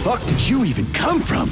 fuck did you even come from?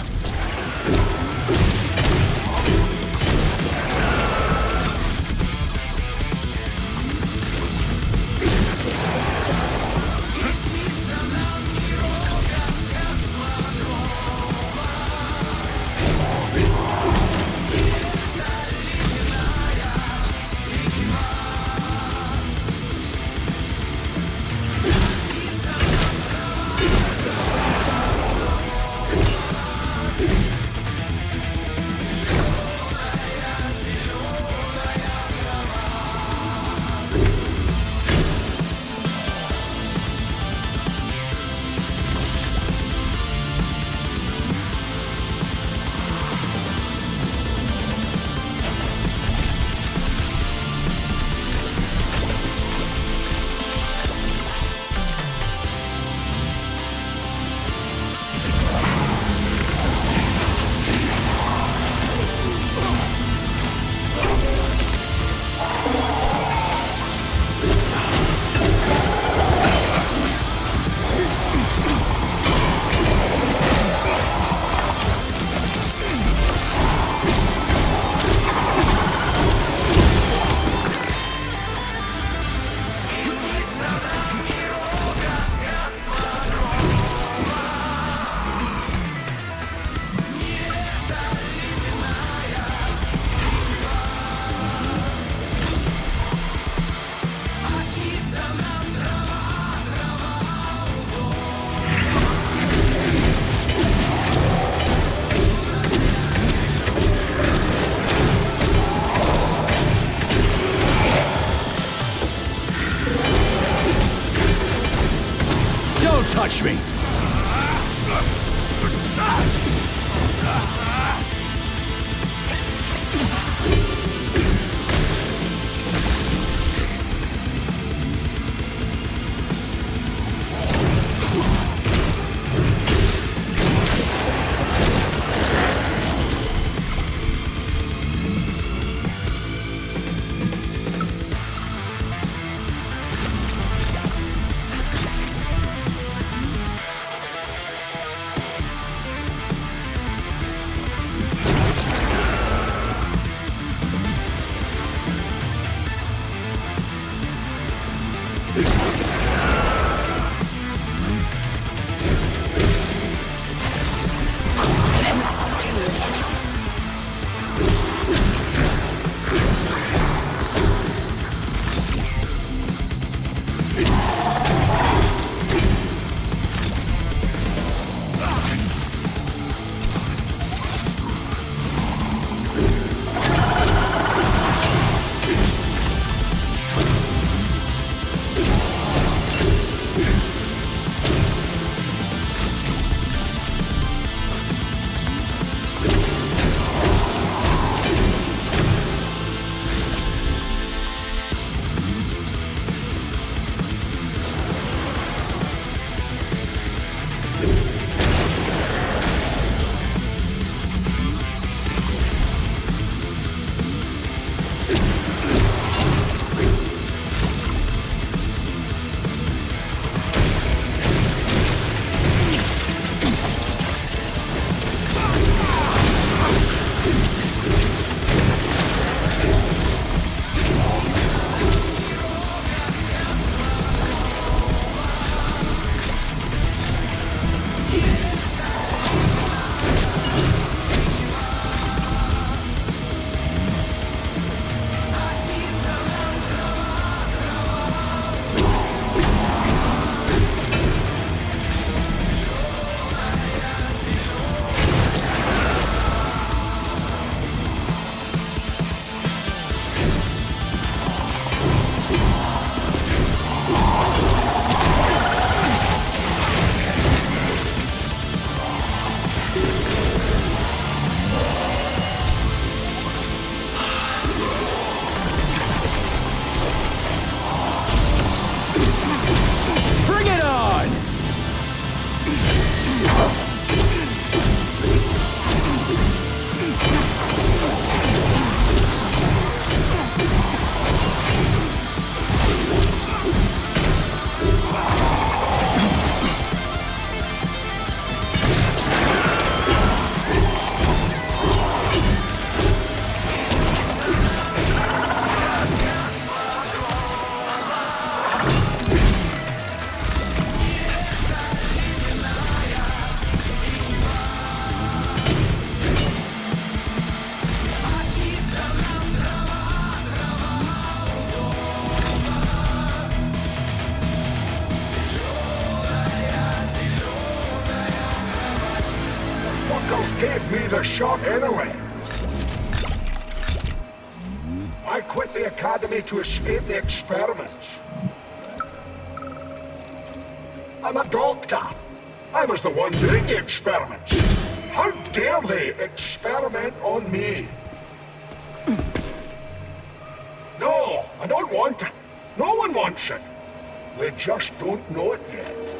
Don't touch me! shot anyway. I quit the academy to escape the experiments. I'm a doctor. I was the one doing the experiments. How dare they experiment on me? No, I don't want it. No one wants it. They just don't know it yet.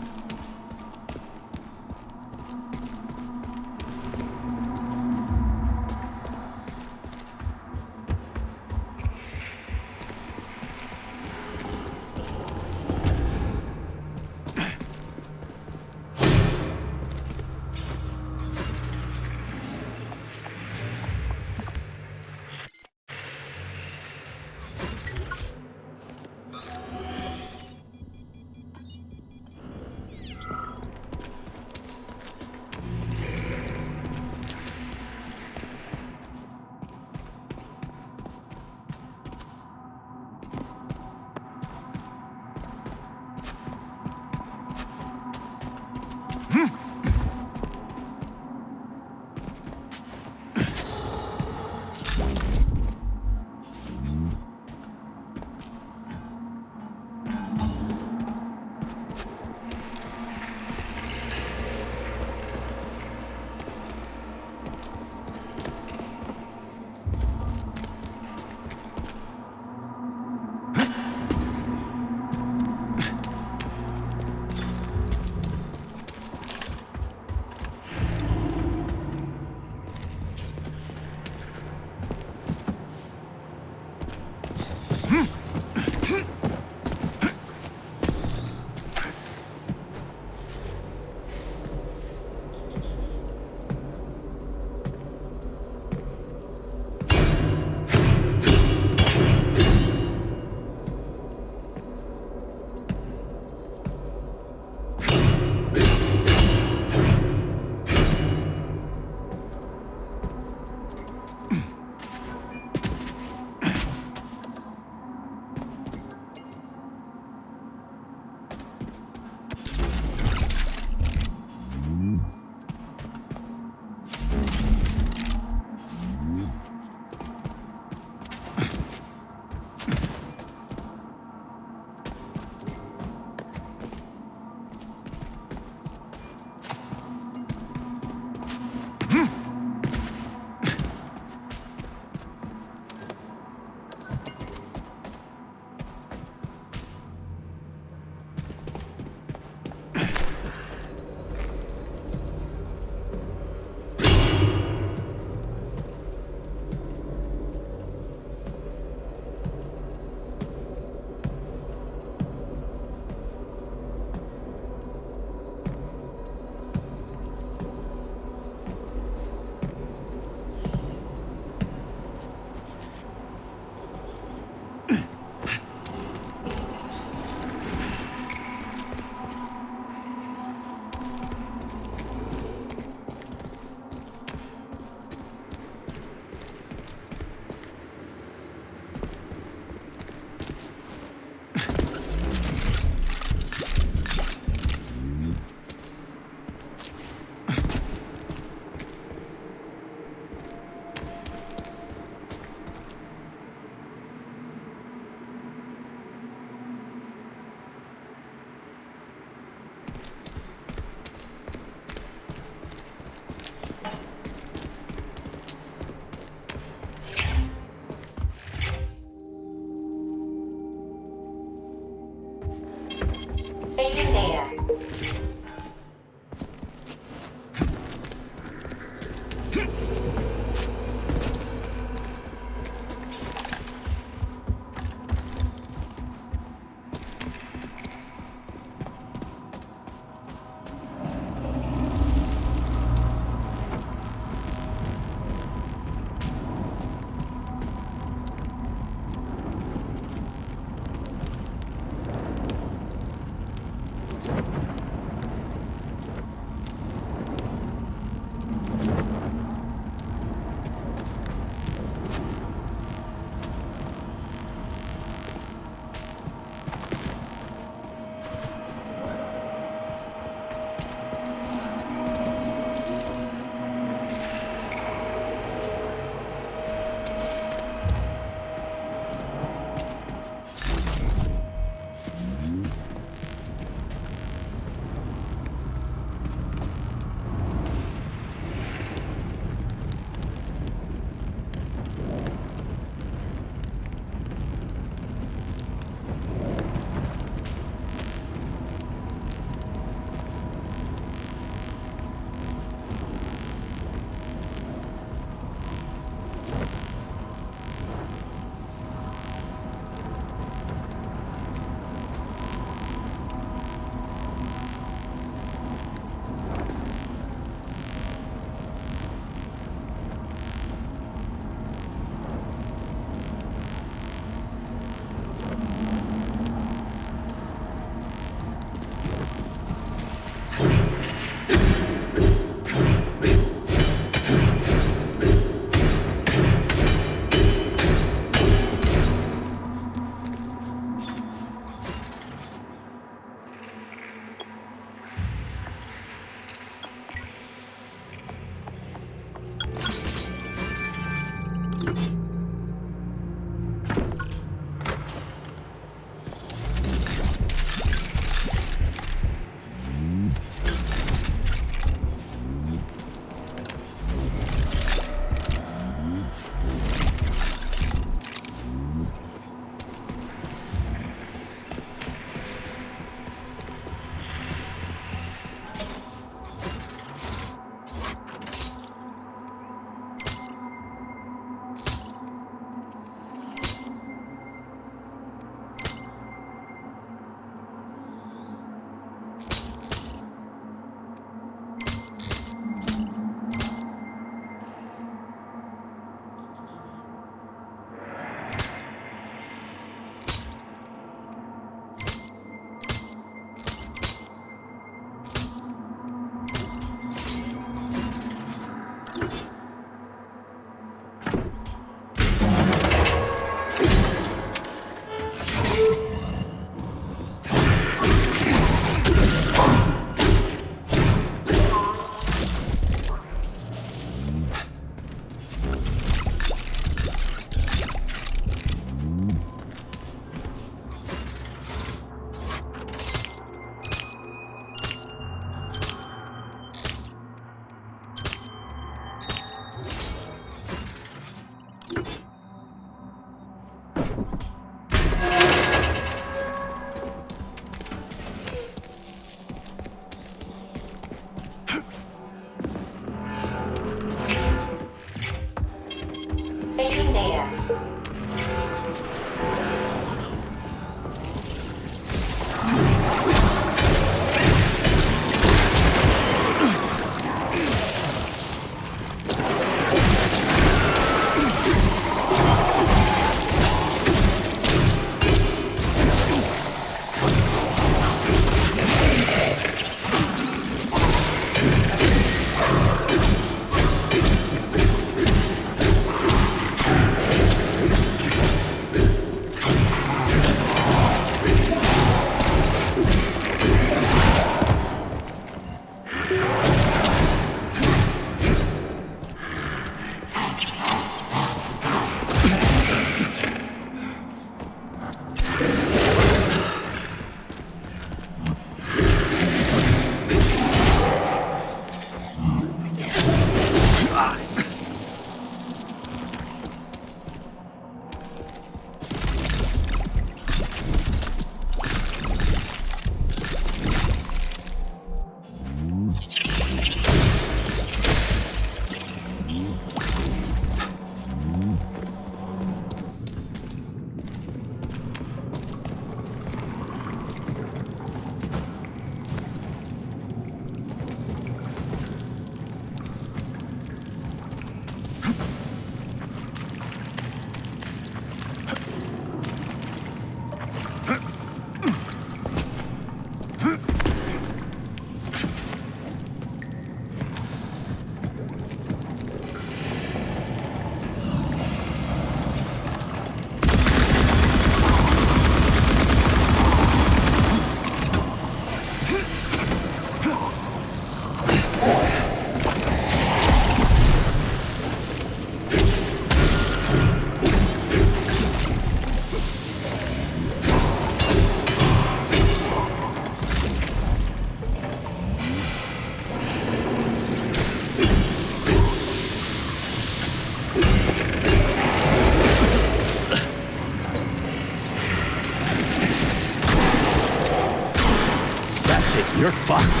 you're fucked.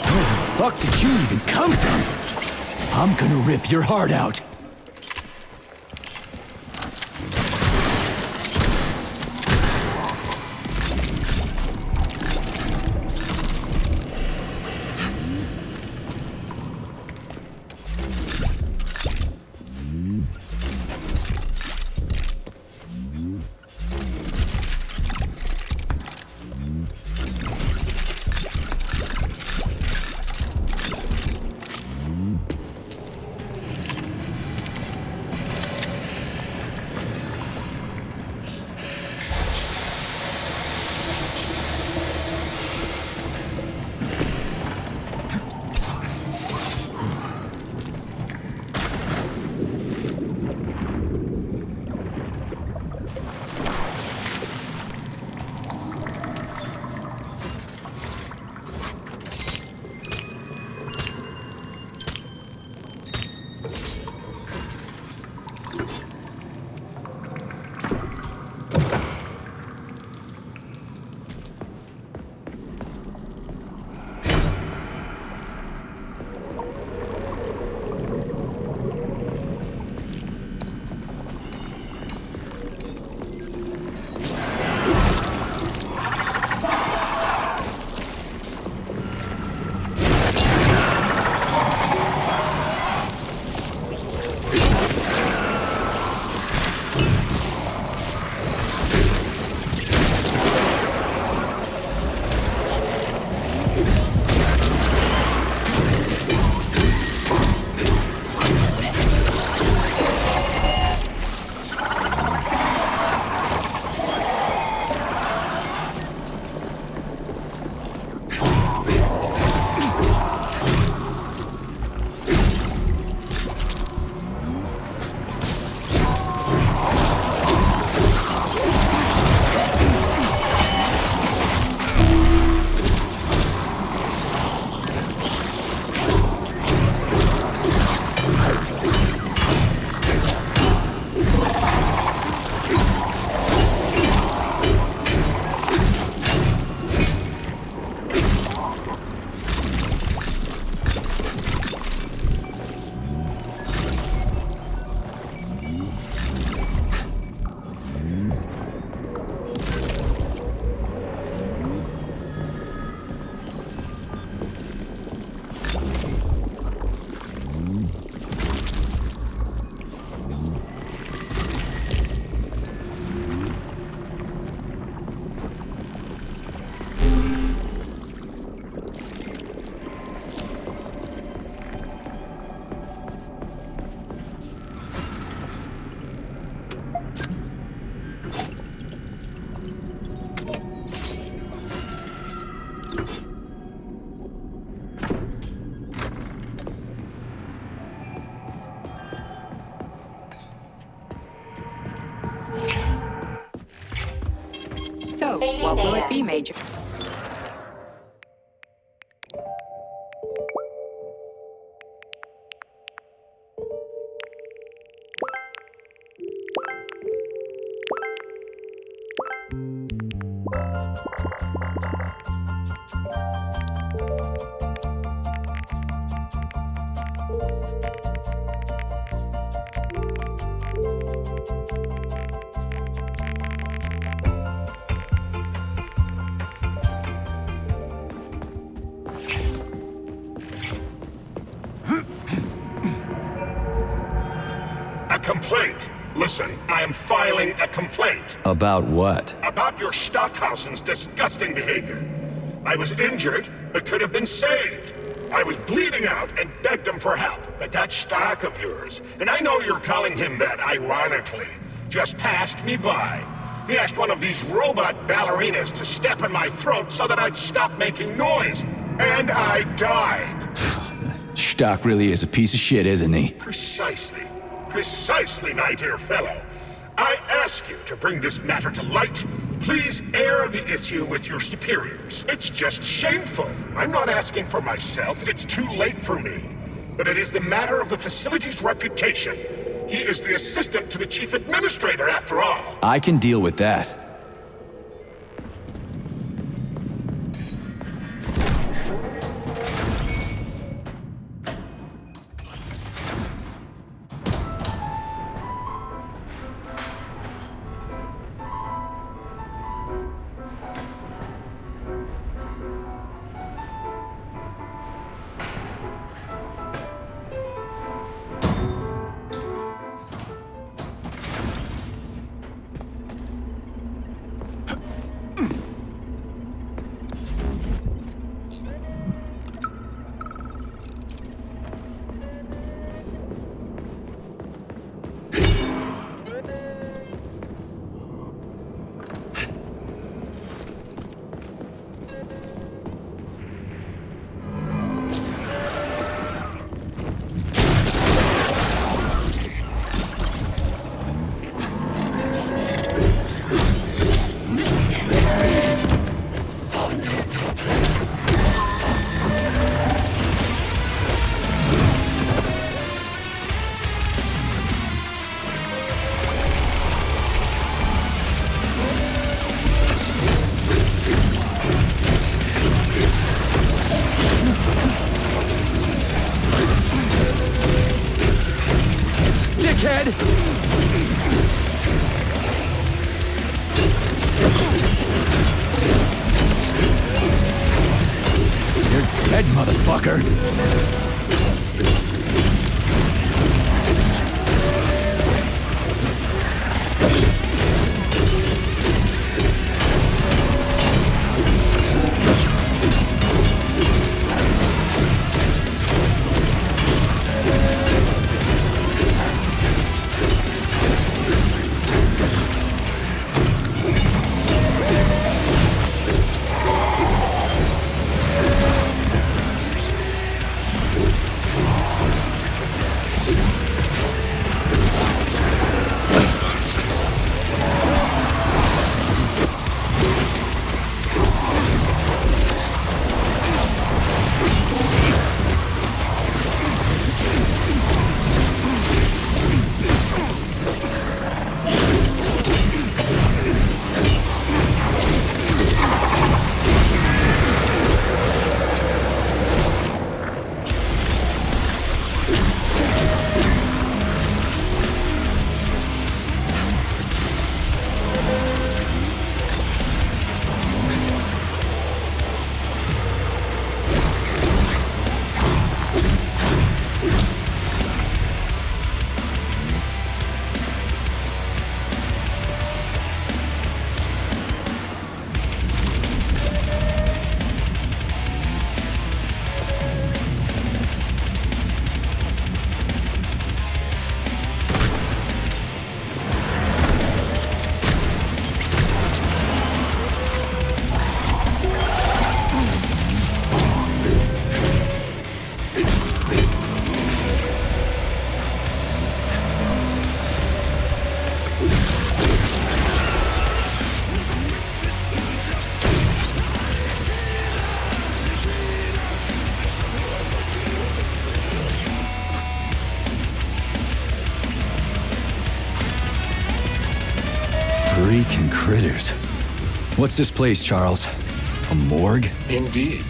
Where the fuck did you even come from? I'm gonna rip your heart out. So, what will it be, Major? A complaint. Listen, I am filing a complaint. About what? About your Stockhausen's disgusting behavior. I was injured, but could have been saved. I was bleeding out and begged him for help, but that Stock of yours, and I know you're calling him that ironically, just passed me by. He asked one of these robot ballerinas to step in my throat so that I'd stop making noise, and I died. Stock really is a piece of shit, isn't he? Precisely, my dear fellow. I ask you to bring this matter to light, Please air the issue with your superiors. It's just shameful. I'm not asking for myself. It's too late for me. But it is the matter of the facility's reputation. He is the assistant to the chief administrator, after all. I can deal with that. Dickhead! You're dead, motherfucker! Freaking critters. What's this place, Charles? A morgue? Indeed.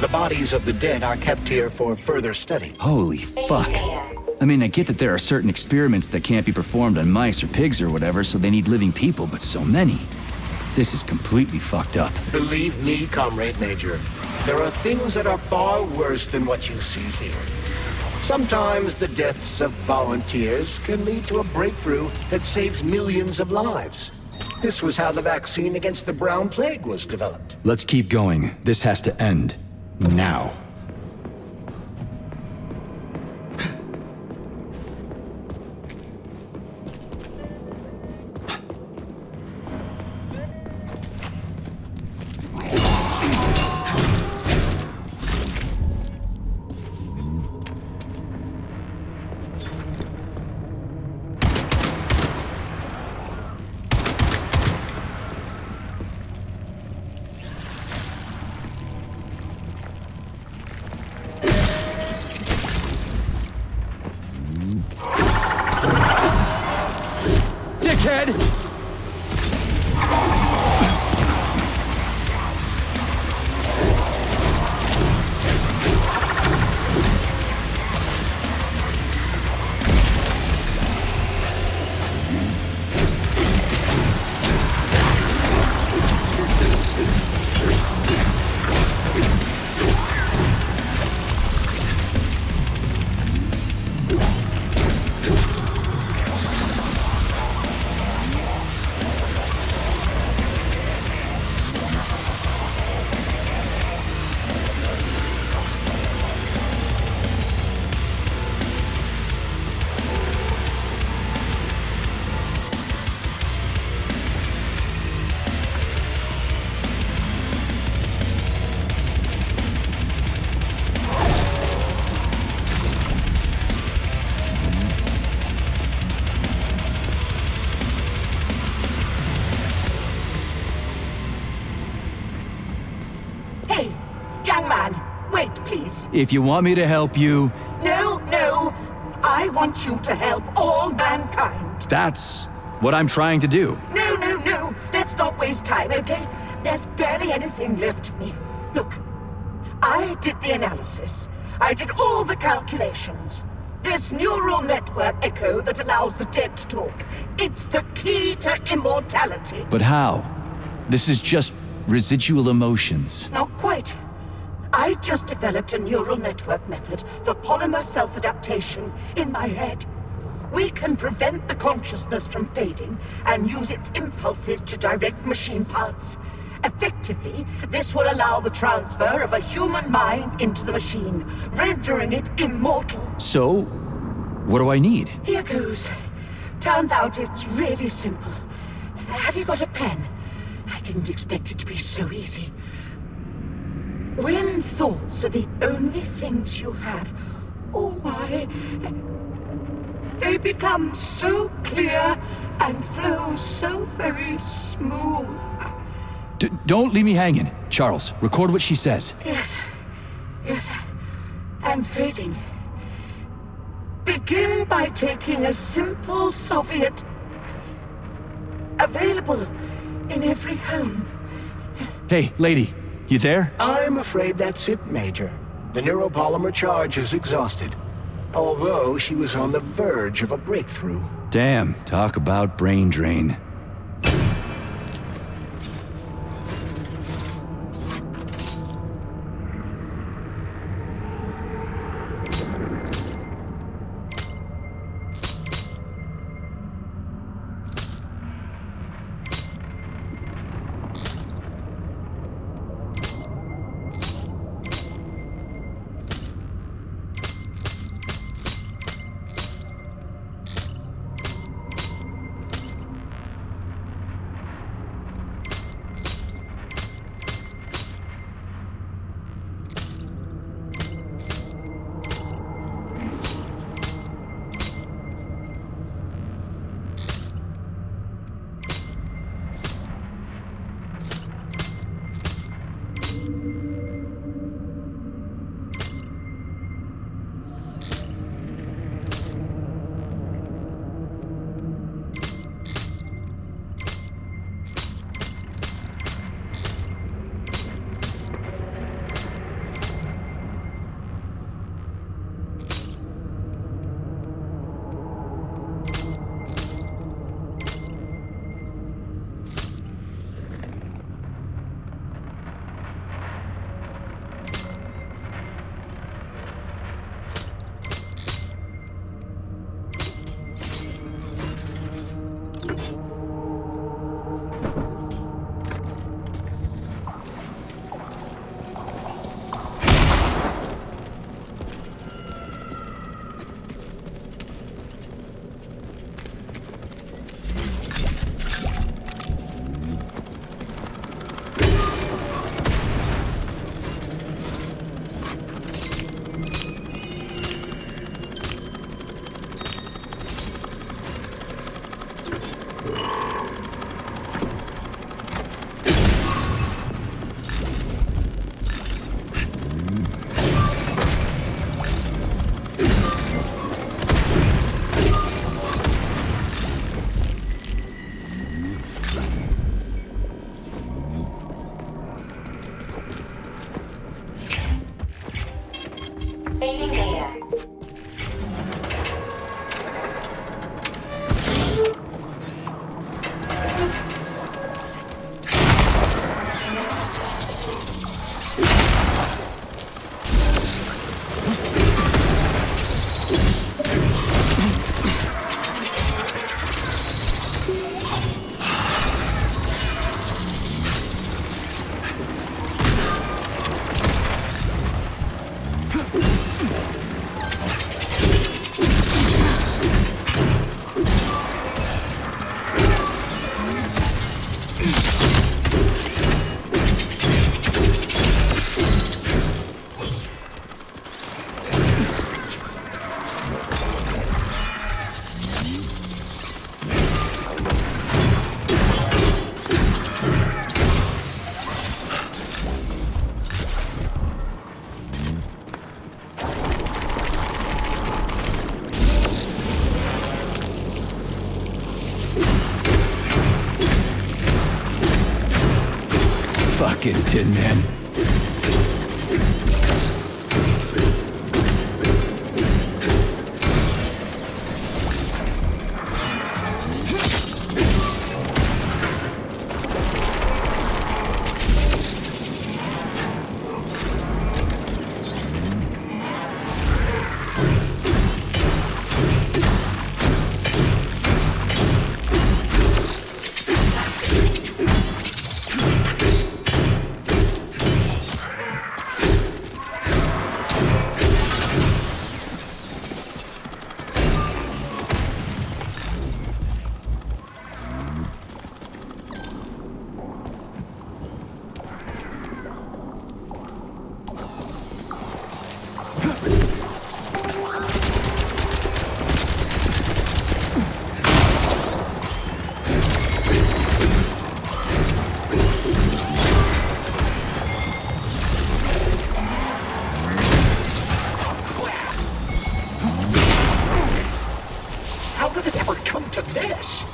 The bodies of the dead are kept here for further study. Holy fuck. I mean, I get that there are certain experiments that can't be performed on mice or pigs or whatever, so they need living people, but so many. This is completely fucked up. Believe me, Comrade Major, there are things that are far worse than what you see here. Sometimes the deaths of volunteers can lead to a breakthrough that saves millions of lives. This was how the vaccine against the brown plague was developed. Let's keep going. This has to end. Now. If you want me to help you... No, no. I want you to help all mankind. That's what I'm trying to do. No, no, no. Let's not waste time, okay? There's barely anything left of me. Look, I did the analysis. I did all the calculations. This neural network echo that allows the dead to talk. It's the key to immortality. But how? This is just residual emotions. Not quite. I just developed a neural network method for polymer self-adaptation in my head. We can prevent the consciousness from fading and use its impulses to direct machine parts. Effectively, this will allow the transfer of a human mind into the machine, rendering it immortal. So, what do I need? Here goes. Turns out it's really simple. Have you got a pen? I didn't expect it to be so easy. When thoughts are the only things you have, oh my, they become so clear and flow so very smooth. Don't leave me hanging. Charles, record what she says. Yes, I'm fading. Begin by taking a simple Soviet available in every home. Hey, lady, you there? I'm afraid that's it, Major. The neuropolymer charge is exhausted. Although she was on the verge of a breakthrough. Damn, talk about brain drain. Saving data. Get it, Tin Man. How could it ever come to this?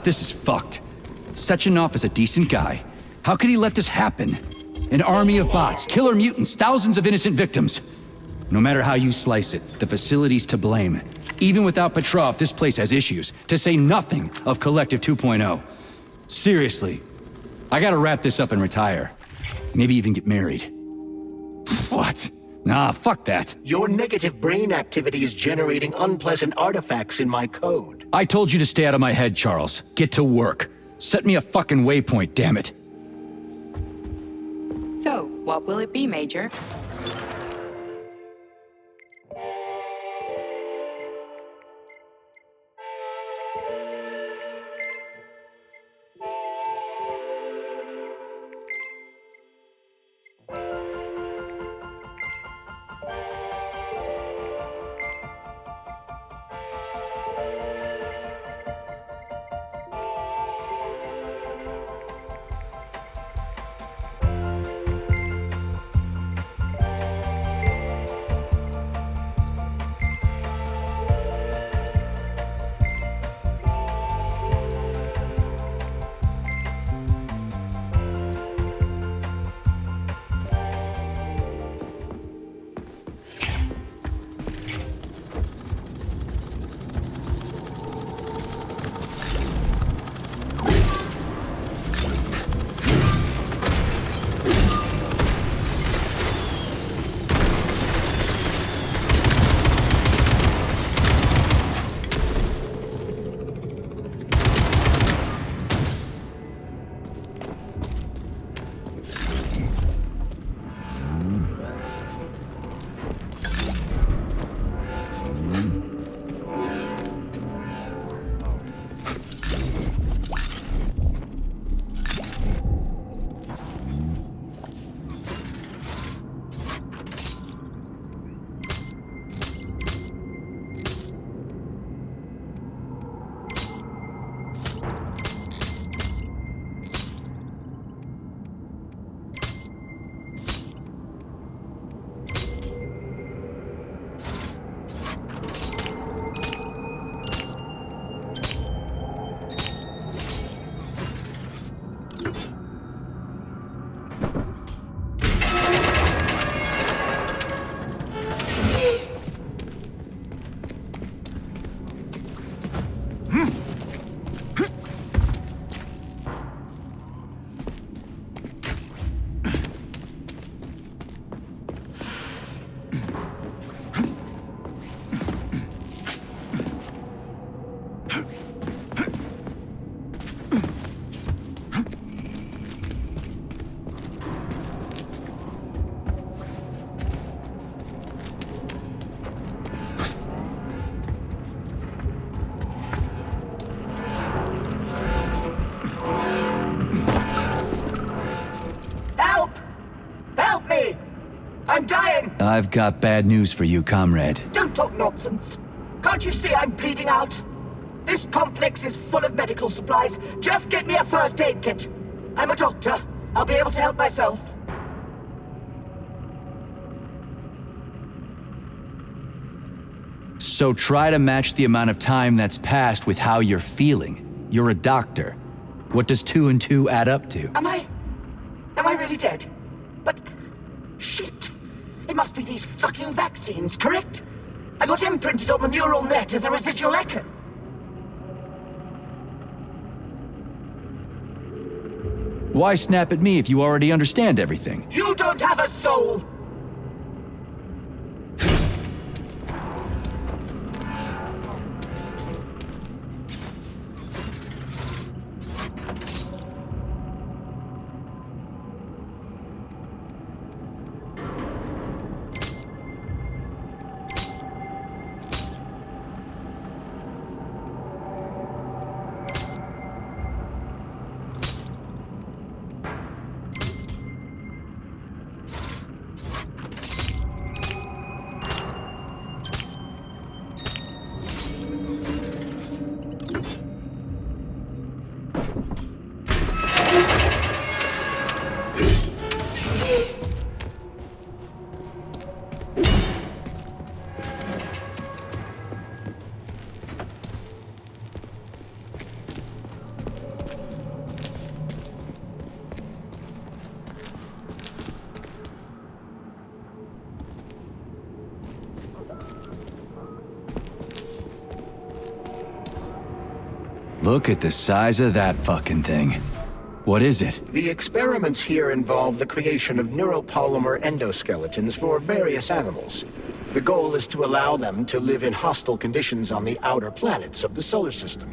This is fucked. Sechenov is a decent guy. How could he let this happen? An army of bots, killer mutants, thousands of innocent victims. No matter how you slice it, the facility's to blame. Even without Petrov, this place has issues, to say nothing of Collective 2.0. Seriously, I gotta wrap this up and retire. Maybe even get married. What? Nah, fuck that. Your negative brain activity is generating unpleasant artifacts in my code. I told you to stay out of my head, Charles. Get to work. Set me a fucking waypoint, damn it. So, what will it be, Major? Help! Help me! I'm dying! I've got bad news for you, comrade. Don't talk nonsense. Can't you see I'm bleeding out? This complex is full of medical supplies. Just get me a first aid kit. I'm a doctor. I'll be able to help myself. So try to match the amount of time that's passed with how you're feeling. You're a doctor. What does 2 and 2 add up to? Am I really dead? But... shit! It must be these fucking vaccines, correct? I got imprinted on the neural net as a residual echo. Why snap at me if you already understand everything? You don't have a soul! Look at the size of that fucking thing. What is it? The experiments here involve the creation of neuropolymer endoskeletons for various animals. The goal is to allow them to live in hostile conditions on the outer planets of the solar system.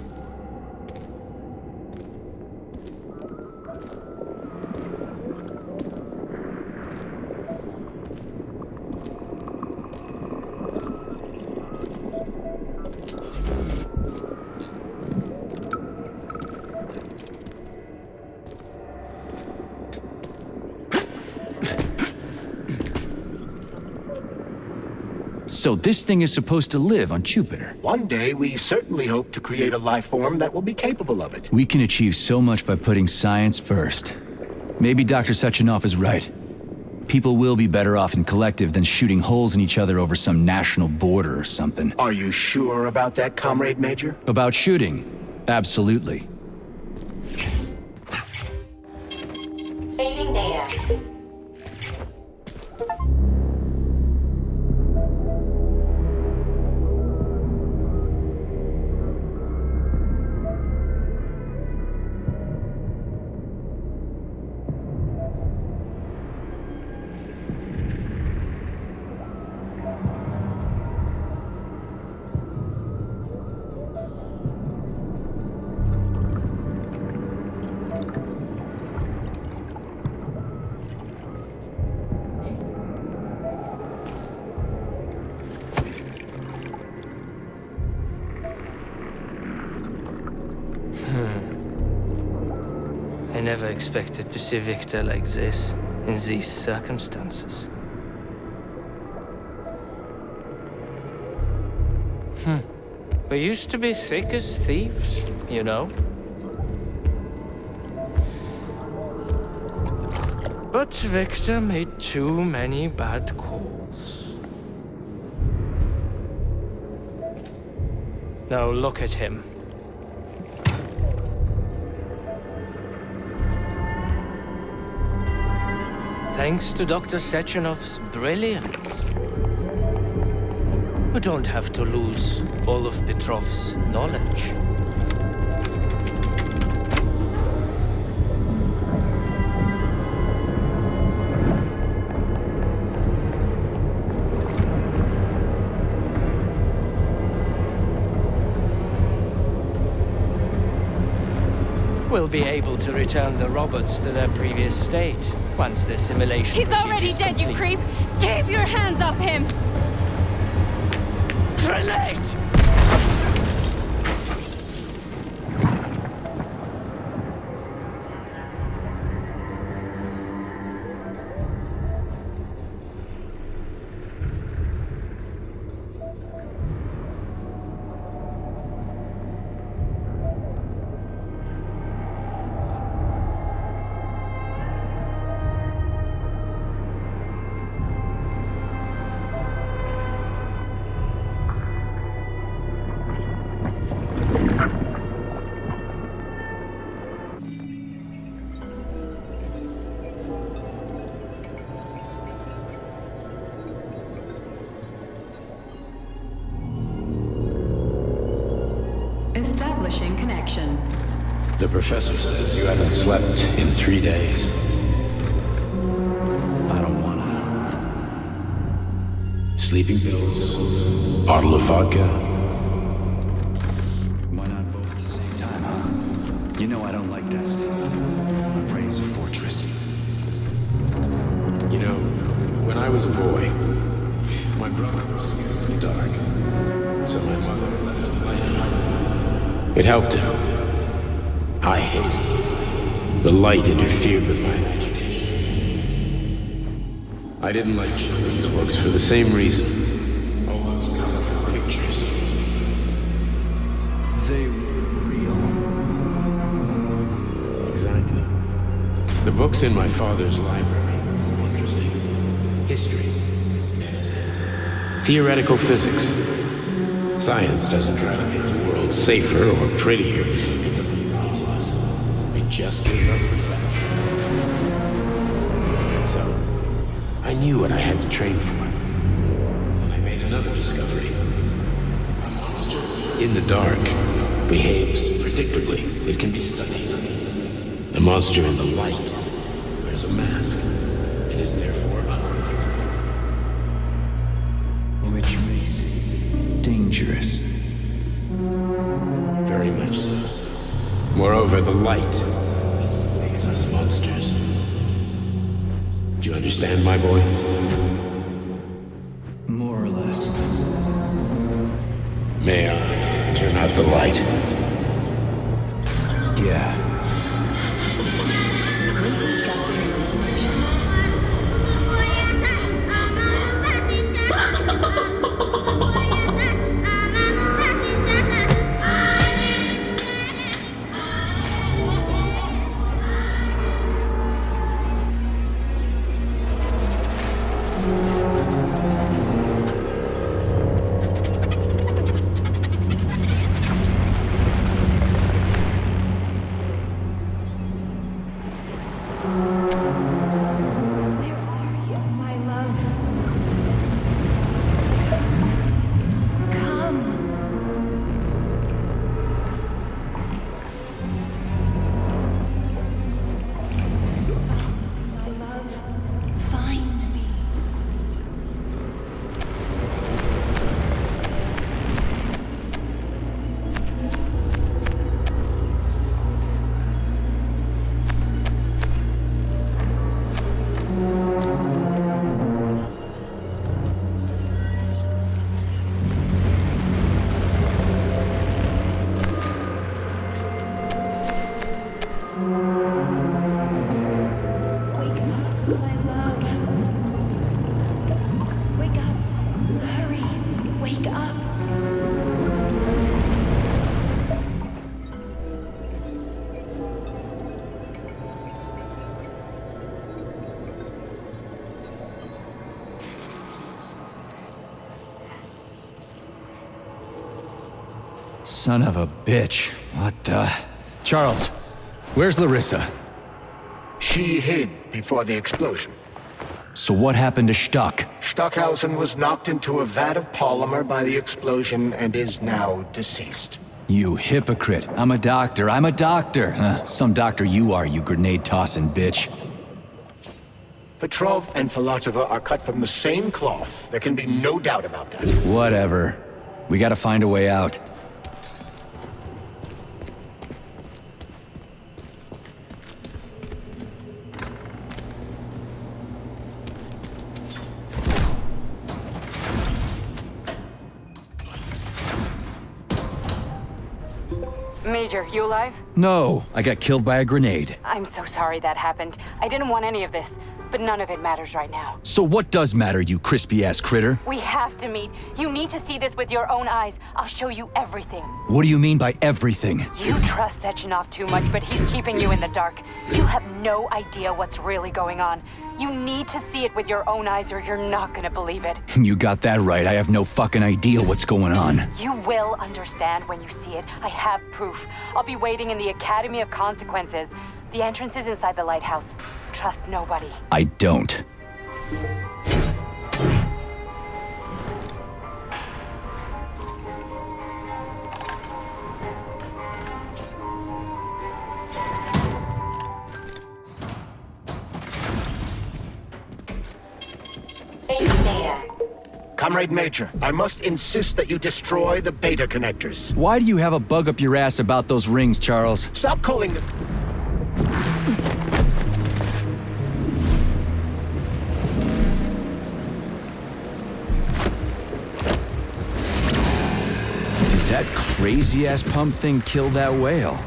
So this thing is supposed to live on Jupiter. One day, we certainly hope to create a life form that will be capable of it. We can achieve so much by putting science first. Maybe Dr. Sechenov is right. People will be better off in collective than shooting holes in each other over some national border or something. Are you sure about that, Comrade Major? About shooting? Absolutely. Saving data. I never expected to see Victor like this, in these circumstances. We used to be thick as thieves, you know? But Victor made too many bad calls. Now look at him. Thanks to Dr. Sechenov's brilliance. We don't have to lose all of Petrov's knowledge. We'll be able to return the robots to their previous state once the simulation He's procedure already is dead, you complete. creep! Keep your hands off him! Grenade! Establishing connection. The professor says you haven't slept in 3 days. I don't wanna. Sleeping pills, bottle of vodka. Why not both at the same time, huh? You know I don't like that stuff. My brain's a fortress. You know, when I was a boy, my brother was scared of the dark. So my mother left a light on. It helped him. I hated it. The light interfered with my imagination. I didn't like children's books for the same reason. All those colorful pictures. They were real. Exactly. The books in my father's library were interesting. History, medicine, theoretical physics. Science doesn't try to make the world safer or prettier. It doesn't lie to us. It just gives us the facts. So, I knew what I had to train for. And I made another discovery. A monster in the dark behaves predictably. It can be studied. A monster in the light wears a mask and is therefore unpredictable. Which makes it dangerous. Very much so. Moreover, the light makes us monsters. Do you understand, my boy? More or less. May I turn out the light? Yeah. Reconstructing illumination. Son of a bitch. What the... Charles, where's Larissa? She hid before the explosion. So what happened to Stuck? Stockhausen was knocked into a vat of polymer by the explosion and is now deceased. You hypocrite. I'm a doctor. I'm a doctor. Some doctor you are, you grenade-tossing bitch. Petrov and Filatova are cut from the same cloth. There can be no doubt about that. Whatever. We gotta find a way out. Major, you alive? No, I got killed by a grenade. I'm so sorry that happened. I didn't want any of this, but none of it matters right now. So what does matter, you crispy-ass critter? We have to meet. You need to see this with your own eyes. I'll show you everything. What do you mean by everything? You trust Sechenov too much, but he's keeping you in the dark. You have no idea what's really going on. You need to see it with your own eyes or you're not gonna believe it. You got that right. I have no fucking idea what's going on. You will understand when you see it. I have proof. I'll be waiting in the Academy of Consequences. The entrance is inside the lighthouse. Trust nobody. I don't. Saving data. Comrade Major, I must insist that you destroy the beta connectors. Why do you have a bug up your ass about those rings, Charles? Stop calling them... Did that crazy-ass pump thing kill that whale?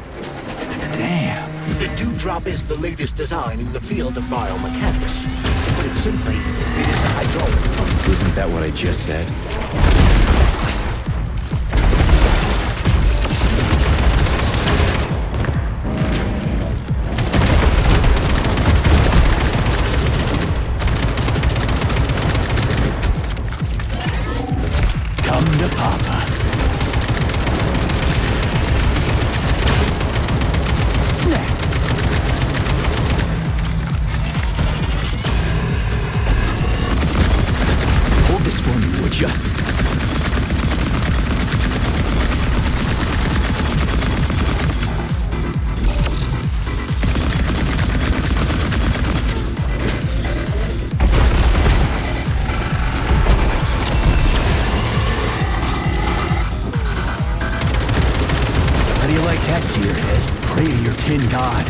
Damn. The Dewdrop is the latest design in the field of biomechanics. To put it simply, it is a hydraulic pump. Isn't that what I just said? Come to Papa. Snap! Hold this for me, would ya? How do you like that, gearhead? Pray to your tin god.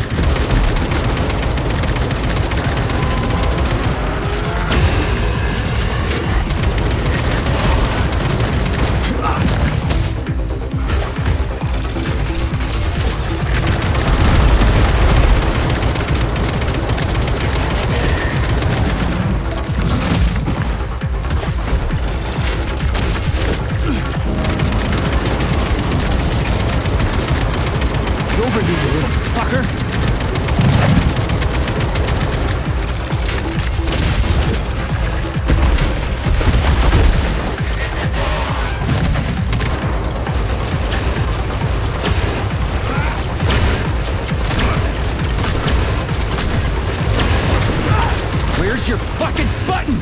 Over here, you little fucker! Where's your fucking button?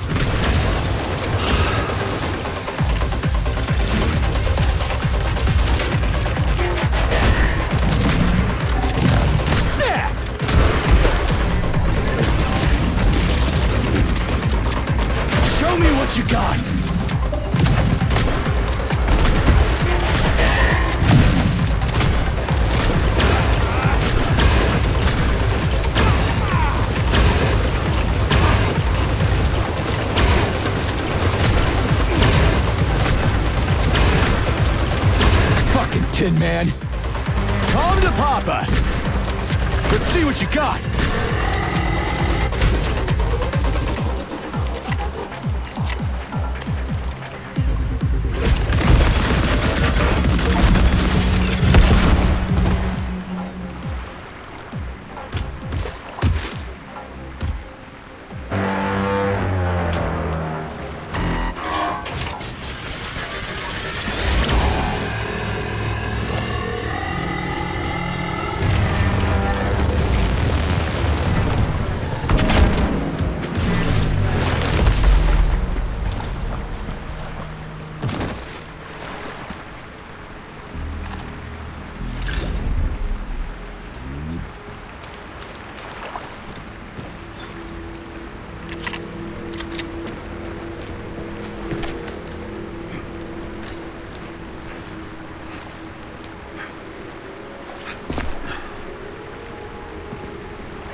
Snap! Show me what you got! Fucking Tin Man! Come to Papa! Let's see what you got!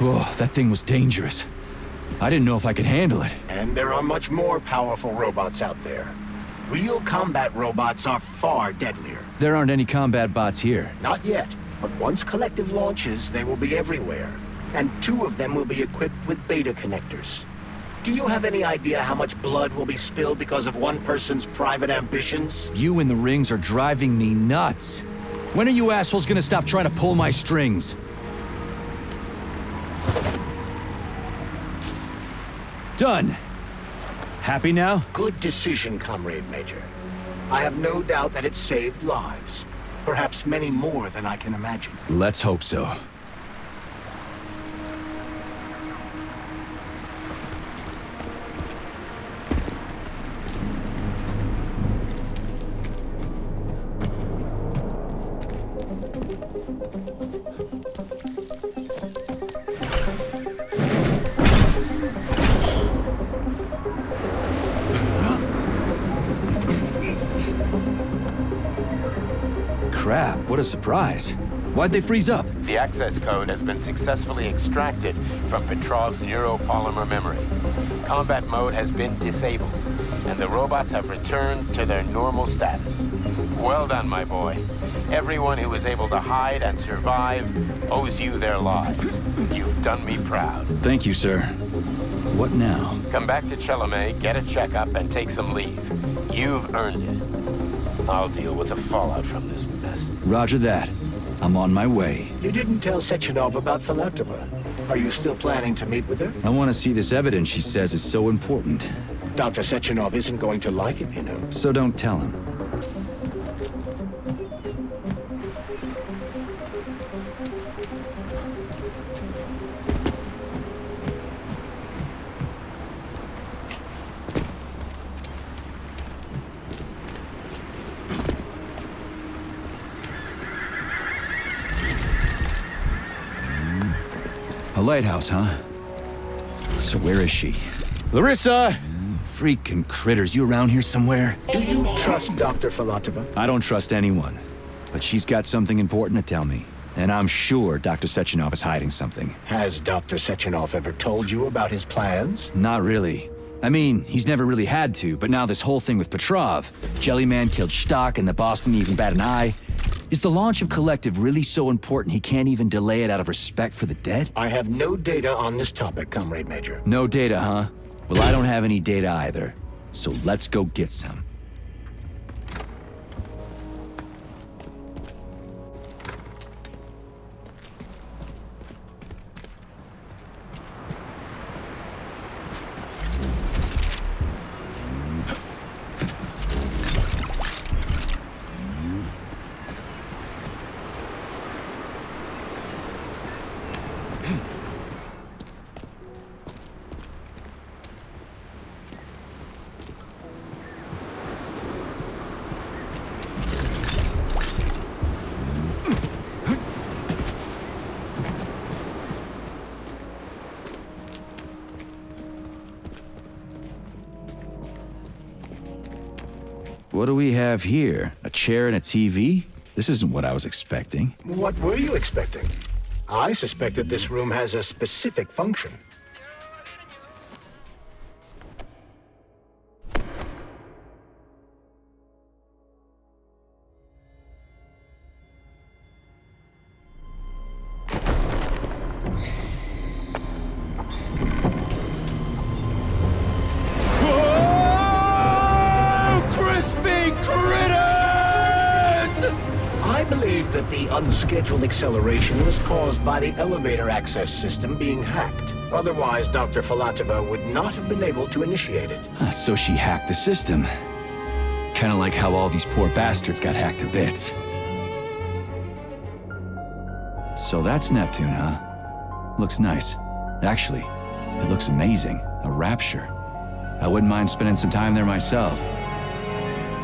Whoa, that thing was dangerous. I didn't know if I could handle it. And there are much more powerful robots out there. Real combat robots are far deadlier. There aren't any combat bots here. Not yet, but once Collective launches, they will be everywhere. And 2 of them will be equipped with beta connectors. Do you have any idea how much blood will be spilled because of one person's private ambitions? You in the rings are driving me nuts. When are you assholes gonna stop trying to pull my strings? Done. Happy now? Good decision, Comrade Major. I have no doubt that it saved lives. Perhaps many more than I can imagine. Let's hope so. Crap, what a surprise. Why'd they freeze up? The access code has been successfully extracted from Petrov's neuropolymer memory. Combat mode has been disabled, and the robots have returned to their normal status. Well done, my boy. Everyone who was able to hide and survive owes you their lives. You've done me proud. Thank you, sir. What now? Come back to Chalamet, get a checkup, and take some leave. You've earned it. I'll deal with the fallout from this mess. Roger that. I'm on my way. You didn't tell Sechenov about Filatova. Are you still planning to meet with her? I want to see this evidence she says is so important. Dr. Sechenov isn't going to like it, you know. So don't tell him. A lighthouse, huh? So where is she? Larissa! Freaking critters, you around here somewhere? Do you trust Dr. Filatova? I don't trust anyone. But she's got something important to tell me. And I'm sure Dr. Sechenov is hiding something. Has Dr. Sechenov ever told you about his plans? Not really. I mean, he's never really had to, but now this whole thing with Petrov, Jellyman killed Stock and the boss didn't even bat an eye. Is the launch of Collective really so important he can't even delay it out of respect for the dead? I have no data on this topic, Comrade Major. No data, huh? Well, I don't have any data either. So let's go get some. What do we have here? A chair and a TV? This isn't what I was expecting. What were you expecting? I suspected this room has a specific function. Unscheduled acceleration was caused by the elevator access system being hacked. Otherwise, Dr. Filatova would not have been able to initiate it. So she hacked the system. Kinda like how all these poor bastards got hacked to bits. So that's Neptune, huh? Looks nice. Actually, it looks amazing. A rapture. I wouldn't mind spending some time there myself.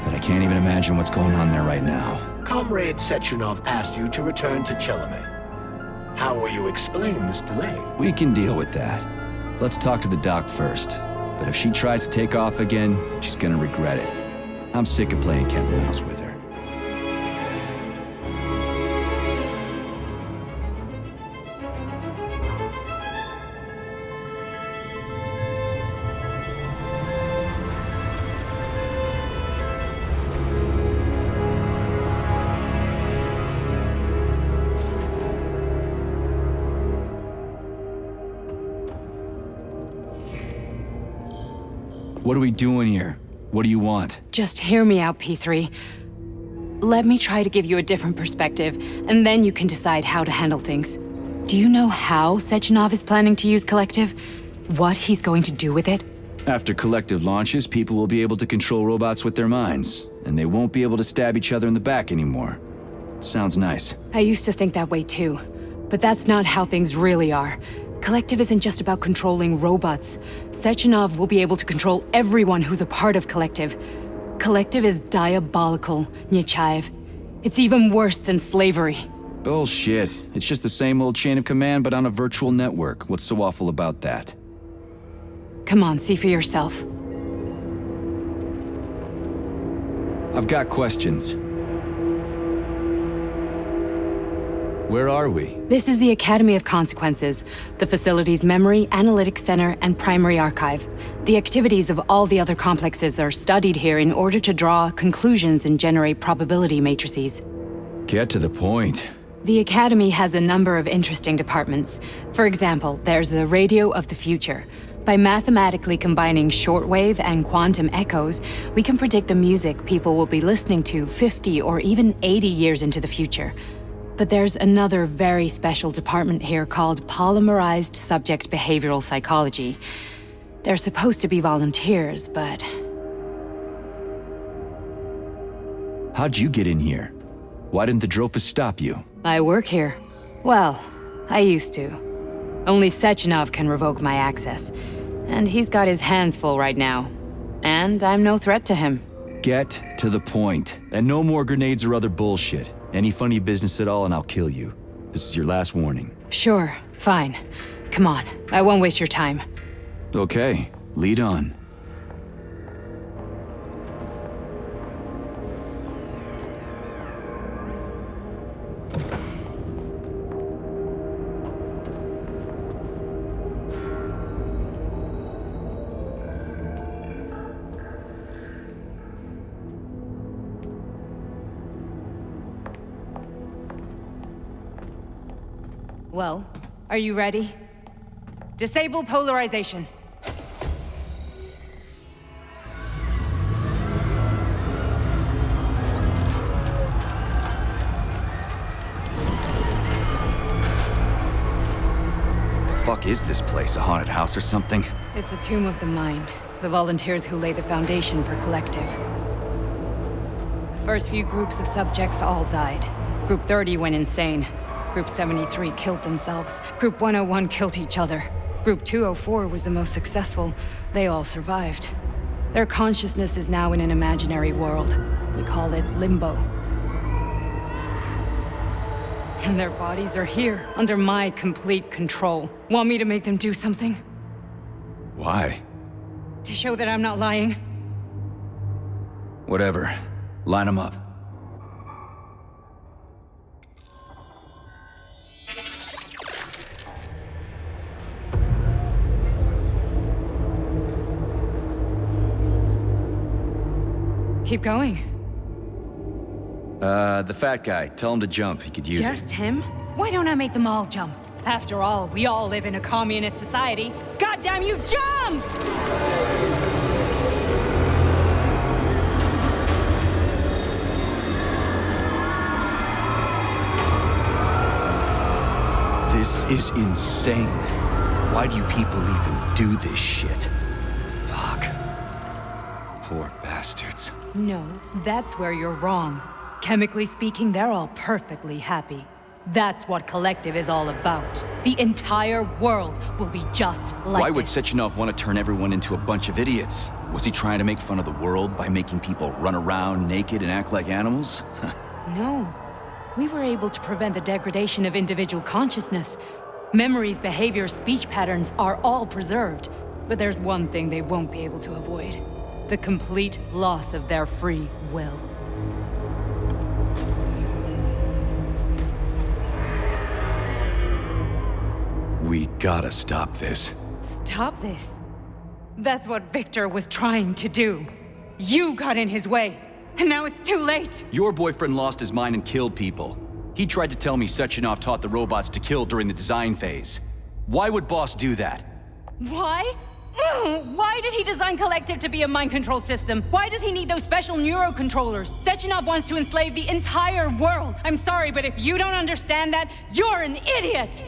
But I can't even imagine what's going on there right now. Comrade Sechenov asked you to return to Chalamet. How will you explain this delay? We can deal with that. Let's talk to the doc first. But if she tries to take off again, she's gonna regret it. I'm sick of playing cat and mouse with her. What are we doing here? What do you want? Just hear me out, P3. Let me try to give you a different perspective, and then you can decide how to handle things. Do you know how Sechenov is planning to use Collective? What he's going to do with it? After Collective launches, people will be able to control robots with their minds, and they won't be able to stab each other in the back anymore. Sounds nice. I used to think that way too, but that's not how things really are. Collective isn't just about controlling robots. Sechenov will be able to control everyone who's a part of Collective. Collective is diabolical, Nechayev. It's even worse than slavery. Bullshit. It's just the same old chain of command, but on a virtual network. What's so awful about that? Come on, see for yourself. I've got questions. Where are we? This is the Academy of Consequences, the facility's memory, analytics center, and primary archive. The activities of all the other complexes are studied here in order to draw conclusions and generate probability matrices. Get to the point. The Academy has a number of interesting departments. For example, there's the Radio of the Future. By mathematically combining shortwave and quantum echoes, we can predict the music people will be listening to 50 or even 80 years into the future. But there's another very special department here called Polymerized Subject Behavioral Psychology. They're supposed to be volunteers, but... How'd you get in here? Why didn't the Drofus stop you? I work here. Well, I used to. Only Sechenov can revoke my access. And he's got his hands full right now. And I'm no threat to him. Get to the point. And no more grenades or other bullshit. Any funny business at all and I'll kill you. This is your last warning. Sure, fine. Come on, I won't waste your time. Okay, lead on. Well, are you ready? Disable polarization. The fuck is this place? A haunted house or something? It's a tomb of the mind. The volunteers who lay the foundation for Collective. The first few groups of subjects all died. Group 30 went insane. Group 73 killed themselves. Group 101 killed each other. Group 204 was the most successful. They all survived. Their consciousness is now in an imaginary world. We call it Limbo. And their bodies are here, under my complete control. Want me to make them do something? Why? To show that I'm not lying? Whatever. Line them up. Keep going. The fat guy. Tell him to jump. He could use it. Just him? Why don't I make them all jump? After all, we all live in a communist society. Goddamn you, jump! This is insane. Why do you people even do this shit? Fuck. Poor bastards. No, that's where you're wrong. Chemically speaking, they're all perfectly happy. That's what Collective is all about. The entire world will be just like Why would this. Sechenov want to turn everyone into a bunch of idiots? Was he trying to make fun of the world by making people run around naked and act like animals? No. We were able to prevent the degradation of individual consciousness. Memories, behavior, speech patterns are all preserved. But there's one thing they won't be able to avoid. The complete loss of their free will. We gotta stop this. Stop this. That's what Victor was trying to do. You got in his way, and now it's too late. Your boyfriend lost his mind and killed people. He tried to tell me Sechenov taught the robots to kill during the design phase. Why would Boss do that? Why? Why did he design Collective to be a mind control system? Why does he need those special neurocontrollers? Sechenov wants to enslave the entire world. I'm sorry, but if you don't understand that, you're an idiot!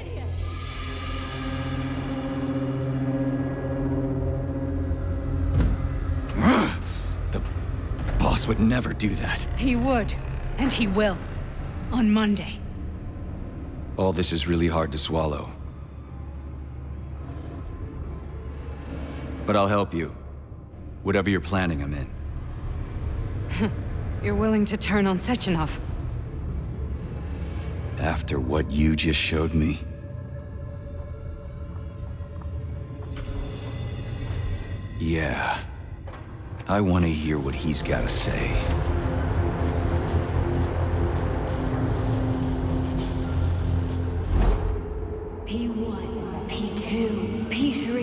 The boss would never do that. He would, and he will. On Monday. All this is really hard to swallow. But I'll help you. Whatever you're planning, I'm in. You're willing to turn on Sechenov? After what you just showed me? Yeah. I want to hear what he's got to say. P1, P2, P3.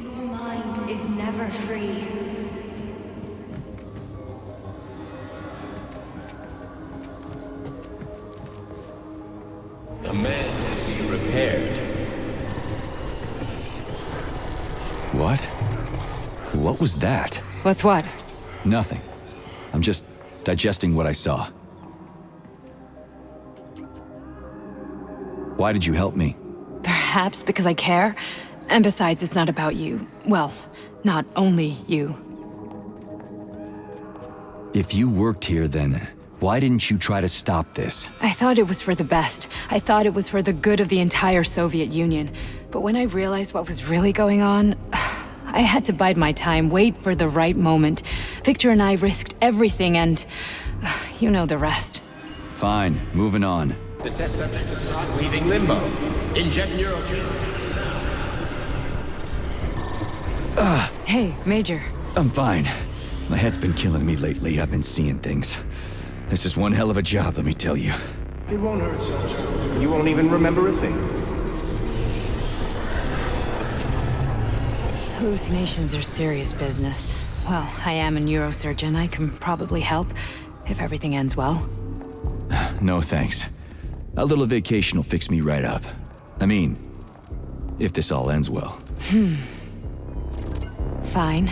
Your mind is never free. A man can be repaired. What? What was that? What's what? Nothing. I'm just digesting what I saw. Why did you help me? Perhaps because I care. And besides, it's not about you. Well, not only you. If you worked here, then why didn't you try to stop this? I thought it was for the best. I thought it was for the good of the entire Soviet Union. But when I realized what was really going on, I had to bide my time, wait for the right moment. Victor and I risked everything and you know the rest. Fine, moving on. The test subject is not leaving limbo. Inject neurotransmitters. Hey, Major. I'm fine. My head's been killing me lately. I've been seeing things. This is one hell of a job, let me tell you. It won't hurt, soldier. You won't even remember a thing. Hallucinations are serious business. Well, I am a neurosurgeon. I can probably help, if everything ends well. No thanks. A little vacation will fix me right up. I mean, if this all ends well. Fine.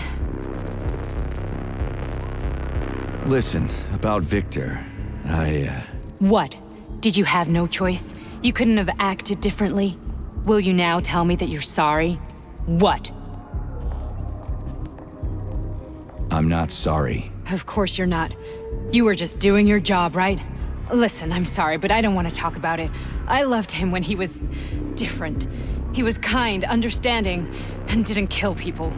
Listen, about Victor, What? Did you have no choice? You couldn't have acted differently? Will you now tell me that you're sorry? What? I'm not sorry. Of course you're not. You were just doing your job, right? Listen, I'm sorry, but I don't want to talk about it. I loved him when he was different. He was kind, understanding, and didn't kill people.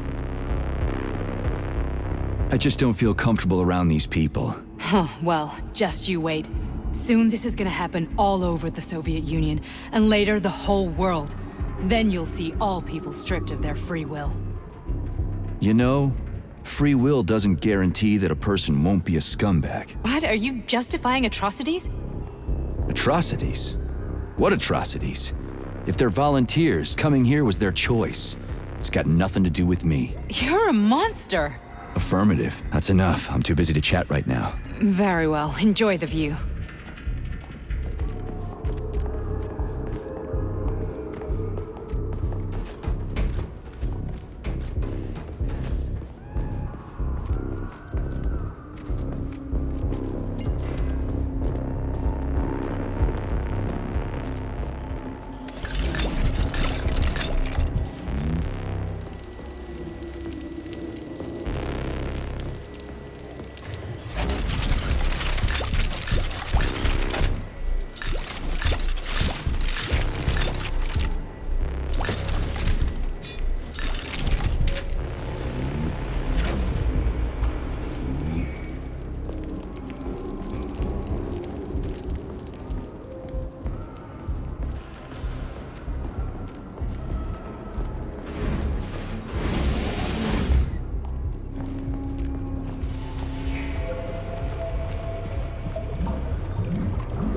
I just don't feel comfortable around these people. Huh, well, just you wait. Soon this is gonna happen all over the Soviet Union, and later the whole world. Then you'll see all people stripped of their free will. You know, free will doesn't guarantee that a person won't be a scumbag. What? Are you justifying atrocities? Atrocities? What atrocities? If they're volunteers, coming here was their choice. It's got nothing to do with me. You're a monster! Affirmative. That's enough. I'm too busy to chat right now. Very well. Enjoy the view.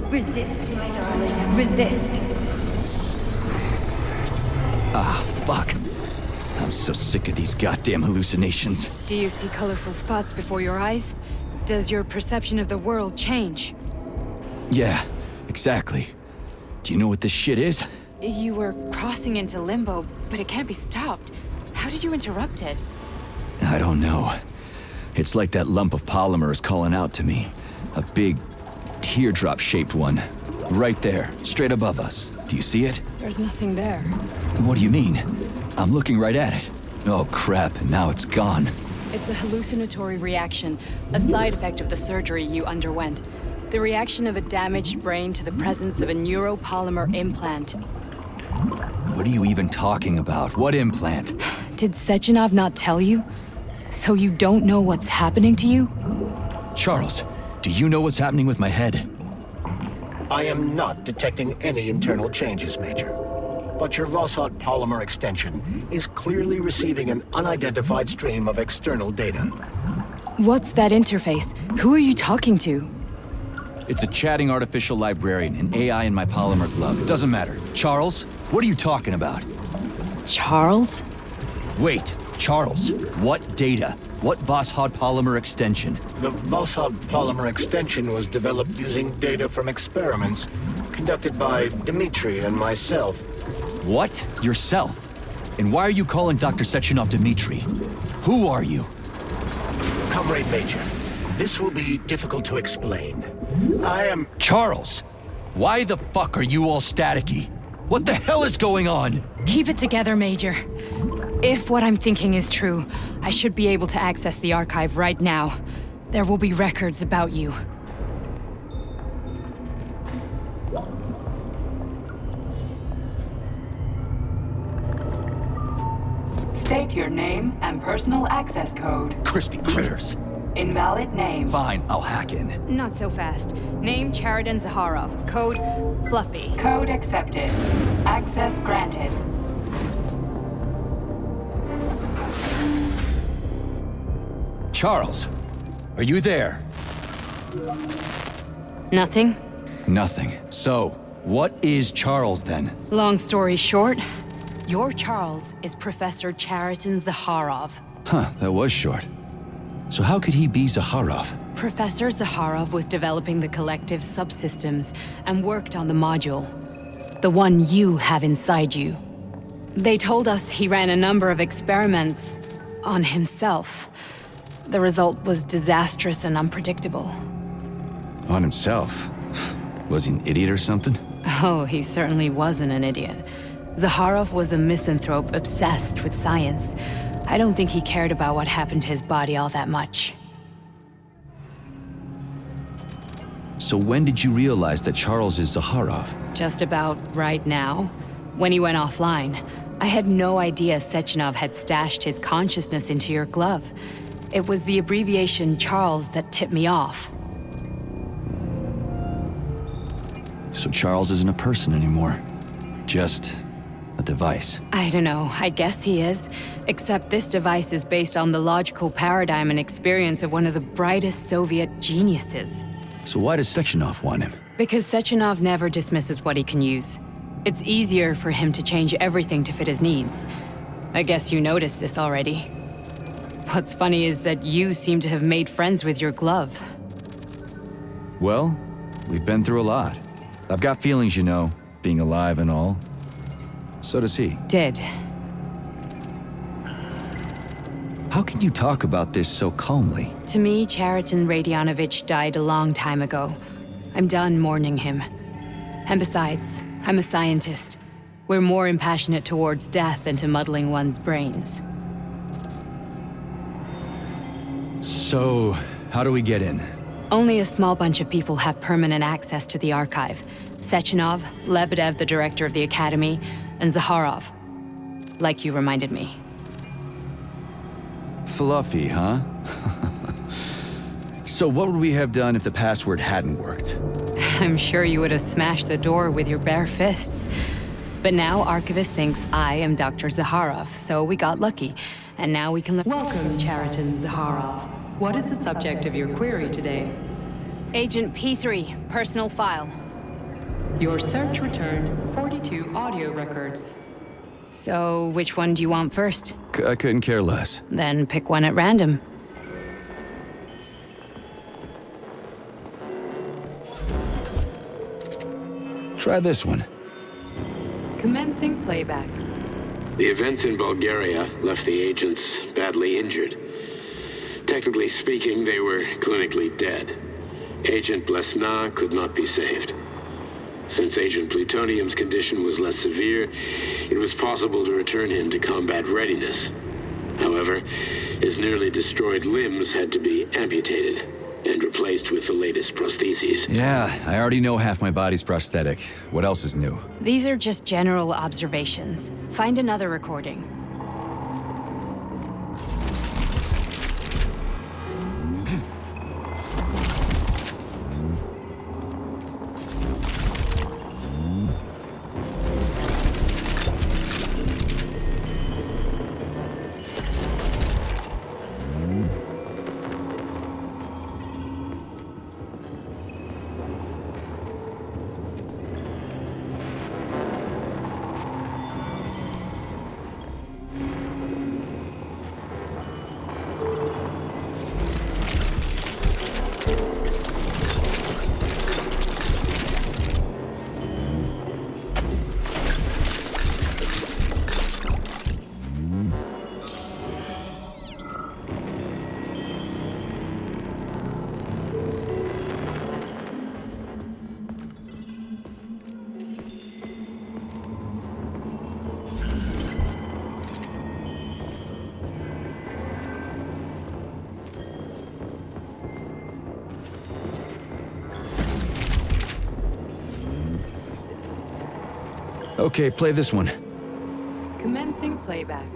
Resist, my darling. Resist. Ah, fuck. I'm so sick of these goddamn hallucinations. Do you see colorful spots before your eyes? Does your perception of the world change? Yeah, exactly. Do you know what this shit is? You were crossing into limbo, but it can't be stopped. How How did you interrupt it? I don't know. It's like that lump of polymer is calling out to me. A big, teardrop-shaped one. Right there, straight above us. Do you see it? There's nothing there. What do you mean? I'm looking right at it. Oh crap, now it's gone. It's a hallucinatory reaction, a side effect of the surgery you underwent. The reaction of a damaged brain to the presence of a neuropolymer implant. What are you even talking about? What implant? Did Sechenov not tell you? So you don't know what's happening to you? Charles, do you know what's happening with my head? I am not detecting any internal changes, Major. But your Voshod polymer extension is clearly receiving an unidentified stream of external data. What's that interface? Who are you talking to? It's a chatting artificial librarian, an AI in my polymer glove. It doesn't matter. Charles, what are you talking about? Charles? Wait, Charles, what data? What Voshod polymer extension? The Voshod polymer extension was developed using data from experiments conducted by Dmitri and myself. What? Yourself? And why are you calling Dr. Sechenov Dmitri? Who are you? Comrade Major, this will be difficult to explain. I am... Charles! Why the fuck are you all staticky? What the hell is going on? Keep it together, Major. If what I'm thinking is true, I should be able to access the archive right now. There will be records about you. State your name and personal access code. Crispy critters. Invalid name. Fine, I'll hack in. Not so fast. Name Cheriton Zaharov. Code Fluffy. Code accepted. Access granted. Charles, are you there? Nothing? Nothing. So, what is Charles then? Long story short, your Charles is Professor Cheriton Zaharov. Huh, that was short. So how could he be Zaharov? Professor Zaharov was developing the collective subsystems and worked on the module. The one you have inside you. They told us he ran a number of experiments on himself. The result was disastrous and unpredictable. On himself? Was he an idiot or something? Oh, he certainly wasn't an idiot. Zaharov was a misanthrope obsessed with science. I don't think he cared about what happened to his body all that much. So when did you realize that Charles is Zaharov? Just about right now, when he went offline. I had no idea Sechenov had stashed his consciousness into your glove. It was the abbreviation Charles that tipped me off. So Charles isn't a person anymore. Just a device. I don't know, I guess he is. Except this device is based on the logical paradigm and experience of one of the brightest Soviet geniuses. So why does Sechenov want him? Because Sechenov never dismisses what he can use. It's easier for him to change everything to fit his needs. I guess you noticed this already. What's funny is that you seem to have made friends with your glove. Well, we've been through a lot. I've got feelings, you know, being alive and all. So does he. Did. How can you talk about this so calmly? To me, Cheriton Radionovich died a long time ago. I'm done mourning him. And besides, I'm a scientist. We're more impassionate towards death than to muddling one's brains. So, how do we get in? Only a small bunch of people have permanent access to the archive. Sechenov, Lebedev, the director of the Academy, and Zaharov. Like you reminded me. Fluffy, huh? So what would we have done if the password hadn't worked? I'm sure you would have smashed the door with your bare fists. But now Archivist thinks I am Dr. Zaharov, so we got lucky. And now we can... Welcome, Cheriton Zaharov. What is the subject of your query today? Agent P3, personal file. Your search returned 42 audio records. So, which one do you want first? I couldn't care less. Then pick one at random. Try this one. Commencing playback. The events in Bulgaria left the agents badly injured. Technically speaking, they were clinically dead. Agent Blesna could not be saved. Since Agent Plutonium's condition was less severe, it was possible to return him to combat readiness. However, his nearly destroyed limbs had to be amputated and replaced with the latest prostheses. Yeah, I already know half my body's prosthetic. What else is new? These are just general observations. Find another recording. Okay, play this one. Commencing playback.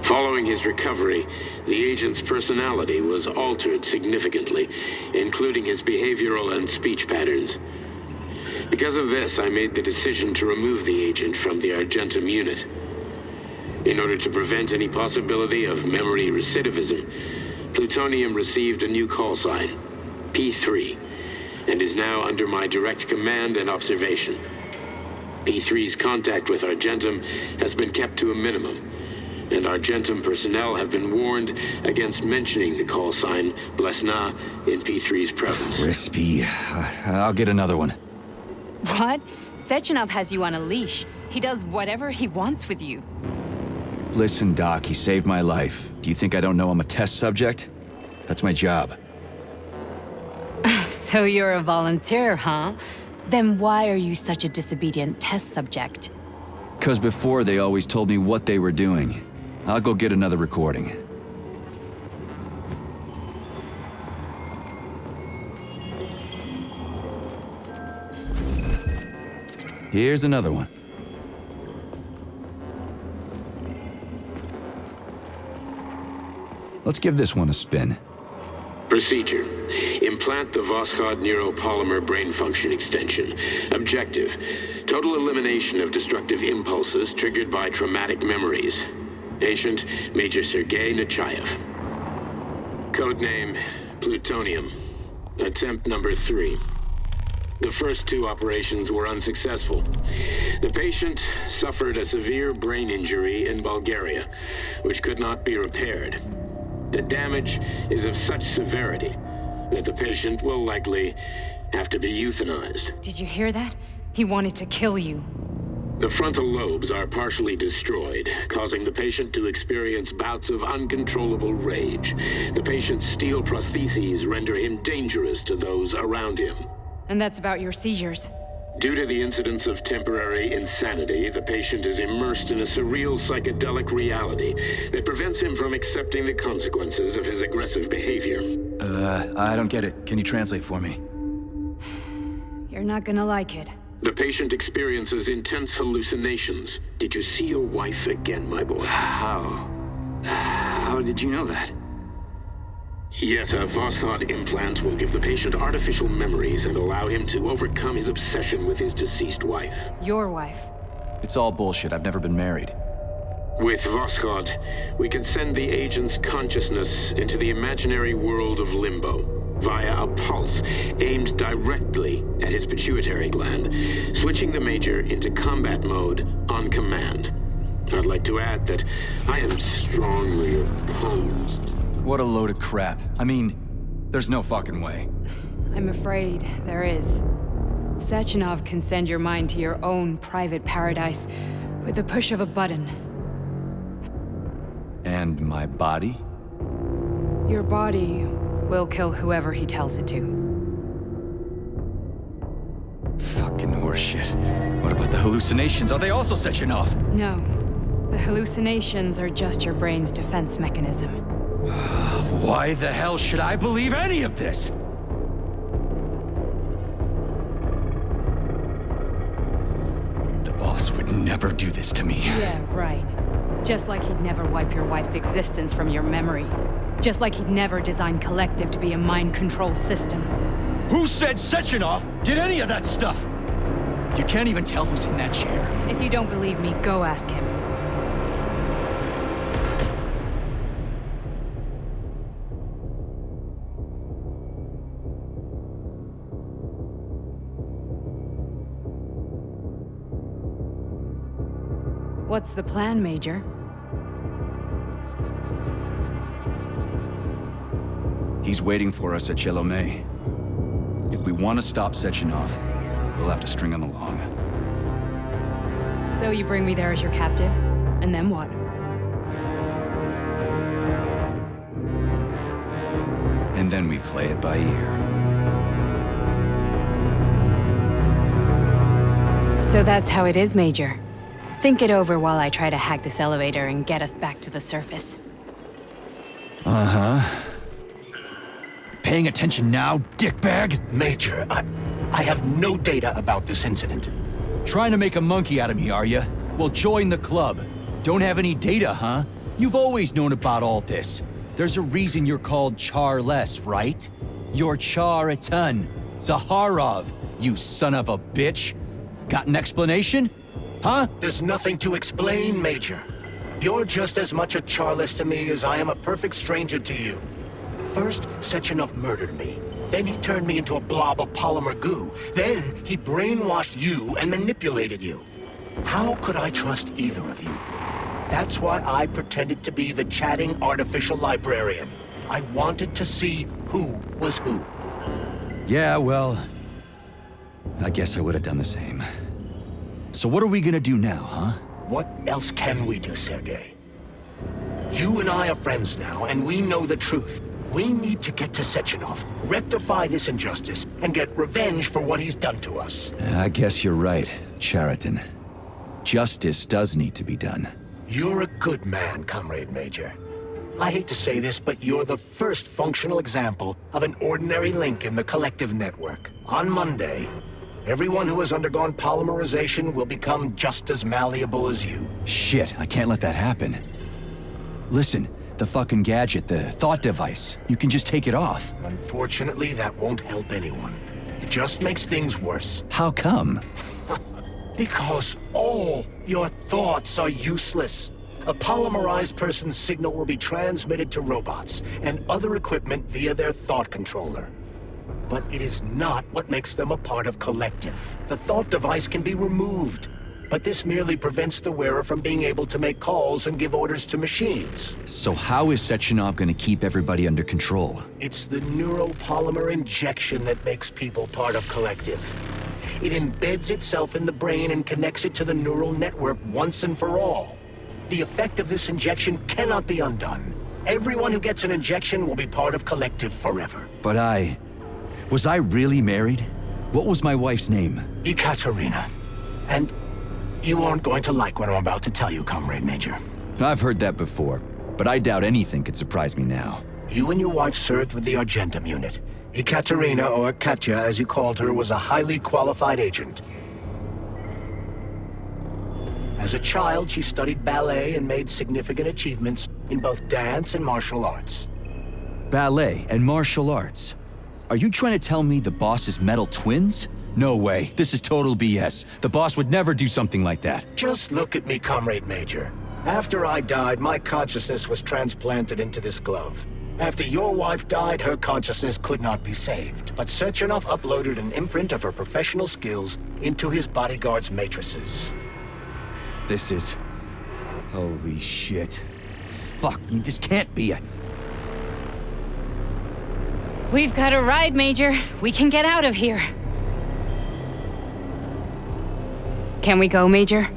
Following his recovery, the agent's personality was altered significantly, including his behavioral and speech patterns. Because of this, I made the decision to remove the agent from the Argentum unit. In order to prevent any possibility of memory recidivism, Plutonium received a new call sign, P3, and is now under my direct command and observation. P3's contact with Argentum has been kept to a minimum, and Argentum personnel have been warned against mentioning the call sign Blesna in P3's presence. Crispy. I'll get another one. What? Sechenov has you on a leash. He does whatever he wants with you. Listen, Doc, he saved my life. Do you think I don't know I'm a test subject? That's my job. So you're a volunteer, huh? Then why are you such a disobedient test subject? 'Cause before they always told me what they were doing. I'll go get another recording. Here's another one. Let's give this one a spin. Procedure. Implant the Voskhod neuropolymer brain function extension. Objective. Total elimination of destructive impulses triggered by traumatic memories. Patient, Major Sergei Nechayev. Codename, Plutonium. Attempt number 3. The first 2 operations were unsuccessful. The patient suffered a severe brain injury in Bulgaria, which could not be repaired. The damage is of such severity that the patient will likely have to be euthanized. Did you hear that? He wanted to kill you. The frontal lobes are partially destroyed, causing the patient to experience bouts of uncontrollable rage. The patient's steel prostheses render him dangerous to those around him. And that's about your seizures. Due to the incidence of temporary insanity, the patient is immersed in a surreal psychedelic reality that prevents him from accepting the consequences of his aggressive behavior. I don't get it. Can you translate for me? You're not gonna like it. The patient experiences intense hallucinations. Did you see your wife again, my boy? How did you know that? Yet a Voskhod implant will give the patient artificial memories and allow him to overcome his obsession with his deceased wife. Your wife. It's all bullshit. I've never been married. With Voskhod, we can send the agent's consciousness into the imaginary world of Limbo via a pulse aimed directly at his pituitary gland, switching the Major into combat mode on command. I'd like to add that I am strongly opposed. What a load of crap. I mean, there's no fucking way. I'm afraid there is. Sechenov can send your mind to your own private paradise With the push of a button. And my body? Your body will kill whoever he tells it to. Fucking horseshit. What about the hallucinations? Are they also Sechenov? No. The hallucinations are just your brain's defense mechanism. Why the hell should I believe any of this? The boss would never do this to me. Yeah, right. Just like he'd never wipe your wife's existence from your memory. Just like he'd never design Collective to be a mind control system. Who said Sechenov did any of that stuff? You can't even tell who's in that chair. If you don't believe me, go ask him. What's the plan, Major? He's waiting for us at Chelomey. If we want to stop Sechenov, we'll have to string him along. So you bring me there as your captive, and then what? And then we play it by ear. So that's how it is, Major. Think it over while I try to hack this elevator and get us back to the surface. Uh-huh. Paying attention now, dickbag? Major, I have no data about this incident. Trying to make a monkey out of me, are you? Well, join the club. Don't have any data, huh? You've always known about all this. There's a reason you're called Charless, right? You're Char-Atan, Zaharov, you son of a bitch. Got an explanation? Huh? There's nothing to explain, Major. You're just as much a Charless to me as I am a perfect stranger to you. First, Sechenov murdered me. Then he turned me into a blob of polymer goo. Then he brainwashed you and manipulated you. How could I trust either of you? That's why I pretended to be the chatting artificial librarian. I wanted to see who was who. Yeah, well, I guess I would have done the same. So what are we gonna do now, huh? What else can we do, Sergei? You and I are friends now, and we know the truth. We need to get to Sechenov, rectify this injustice, and get revenge for what he's done to us. I guess you're right, Chariton. Justice does need to be done. You're a good man, Comrade Major. I hate to say this, but you're the first functional example of an ordinary link in the Collective network. On Monday, everyone who has undergone polymerization will become just as malleable as you. Shit, I can't let that happen. Listen, the fucking gadget, the thought device, you can just take it off. Unfortunately, that won't help anyone. It just makes things worse. How come? Because all your thoughts are useless. A polymerized person's signal will be transmitted to robots and other equipment via their thought controller. But it is not what makes them a part of Collective. The thought device can be removed, but this merely prevents the wearer from being able to make calls and give orders to machines. So how is Sechenov gonna keep everybody under control? It's the neuropolymer injection that makes people part of Collective. It embeds itself in the brain and connects it to the neural network once and for all. The effect of this injection cannot be undone. Everyone who gets an injection will be part of Collective forever. But was I really married? What was my wife's name? Ekaterina. And you aren't going to like what I'm about to tell you, Comrade Major. I've heard that before, but I doubt anything could surprise me now. You and your wife served with the Argentum unit. Ekaterina, or Katya as you called her, was a highly qualified agent. As a child, she studied ballet and made significant achievements in both dance and martial arts. Ballet and martial arts? Are you trying to tell me the boss is metal twins? No way. This is total BS. The boss would never do something like that. Just look at me, Comrade Major. After I died, my consciousness was transplanted into this glove. After your wife died, her consciousness could not be saved. But Sechenov uploaded an imprint of her professional skills into his bodyguard's matrices. This is... holy shit. Fuck me, this can't be a... We've got a ride, Major. We can get out of here. Can we go, Major?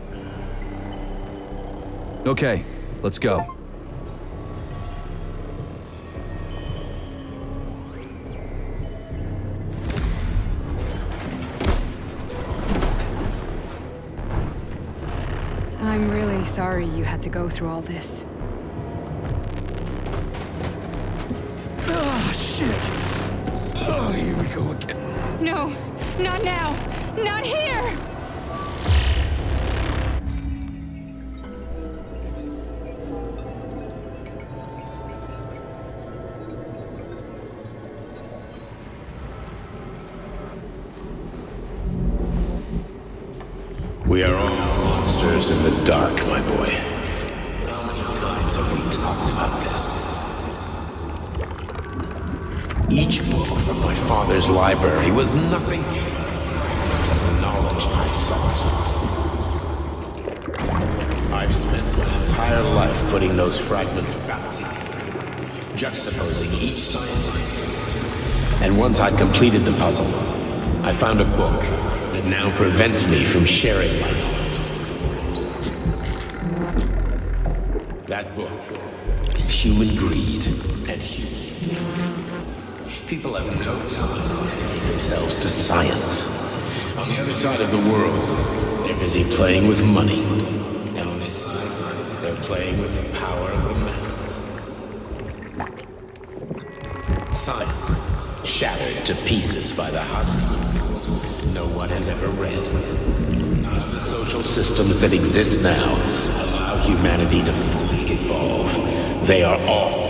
Okay, let's go. I'm really sorry you had to go through all this. Oh, shit! Oh, here we go again. No, not now! Not here! We are all monsters in the dark, my boy. How many times have we talked about this? Each book from my father's library was nothing but the knowledge I sought. I've spent my entire life putting those fragments back together, juxtaposing each scientific fact. And once I'd completed the puzzle, I found a book that now prevents me from sharing my knowledge. That book is Human Greed and Human Evil. People have no time to dedicate themselves to science. On the other side of the world, they're busy playing with money. And on this side, they're playing with the power of the masses. Science, shattered to pieces by the husks no one has ever read. None of the social systems that exist now allow humanity to fully evolve. They are all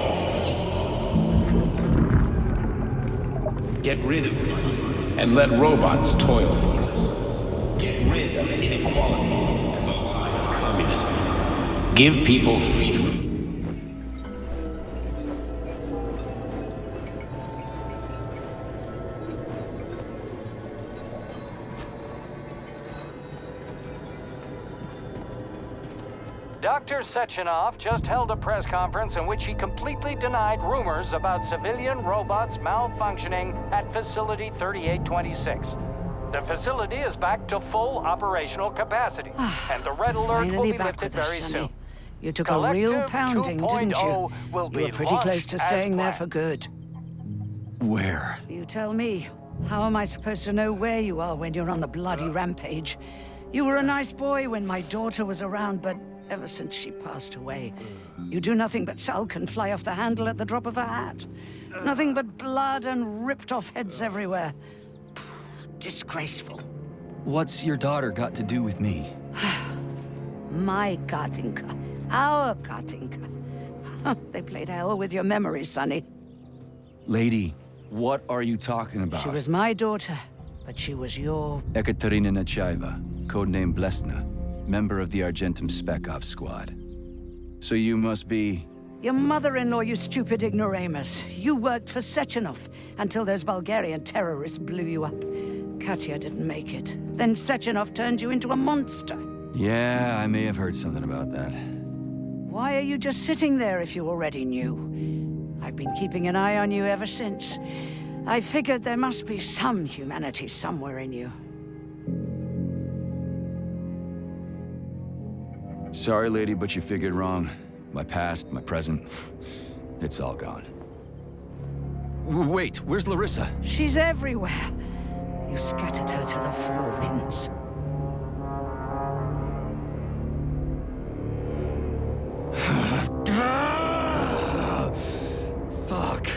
get rid of money and let robots toil for us. Get rid of inequality and the lie of communism. Give people freedom. Dr. Sechenov just held a press conference in which he completely denied rumors about civilian robots malfunctioning at Facility 3826. The facility is back to full operational capacity, and the red alert will be lifted very soon. You took a real pounding, didn't you? You were pretty close to staying there for good. Where? You tell me. How am I supposed to know where you are when you're on the bloody rampage? You were a nice boy when my daughter was around, but ever since she passed away, you do nothing but sulk and fly off the handle at the drop of a hat. Nothing but blood and ripped off heads everywhere. Disgraceful. What's your daughter got to do with me? My Katinka. Our Katinka. They played hell with your memory, Sonny. Lady, what are you talking about? She was my daughter, but she was your... Ekaterina Nechaeva, codename Blesna, member of the Argentum Spec Ops squad. So you must be... Your mother-in-law, you stupid ignoramus. You worked for Sechenov until those Bulgarian terrorists blew you up. Katya didn't make it. Then Sechenov turned you into a monster. Yeah, I may have heard something about that. Why are you just sitting there if you already knew? I've been keeping an eye on you ever since. I figured there must be some humanity somewhere in you. Sorry, lady, but you figured wrong. My past, my present, it's all gone. Wait, where's Larissa? She's everywhere. You scattered her to the four winds. Fuck.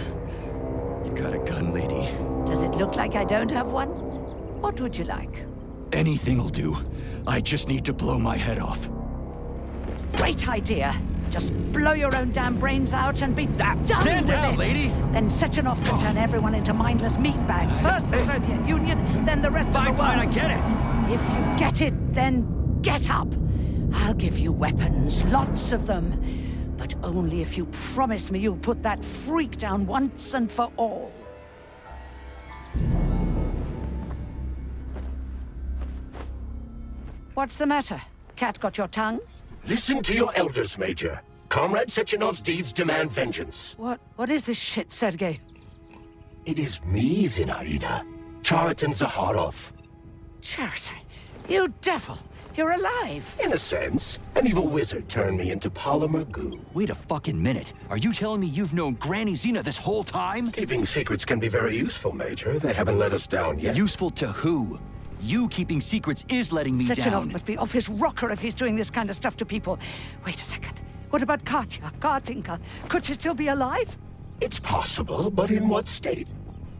You got a gun, lady. Does it look like I don't have one? What would you like? Anything'll do. I just need to blow my head off. Great idea. Just blow your own damn brains out and be done Stand with down, it. lady! Then Sechenov can turn everyone into mindless meatbags. First the Soviet Union, then the rest of the world. Fine, I get it. If you get it, then get up. I'll give you weapons, lots of them. But only if you promise me you'll put that freak down once and for all. What's the matter? Cat got your tongue? Listen to your elders, Major. Comrade Sechenov's deeds demand vengeance. What is this shit, Sergei? It is me, Zinaida. Chariton Zaharov. Chariton? You devil! You're alive. In a sense, an evil wizard turned me into polymer goo. Wait a fucking minute. Are you telling me you've known Granny Xena this whole time? Keeping secrets can be very useful, Major. They haven't let us down yet. Useful to who? You keeping secrets is letting me Sechenov down. must be off his rocker if he's doing this kind of stuff to people. Wait a second. What about Katya, Kartinka? Could she still be alive? It's possible, but in what state?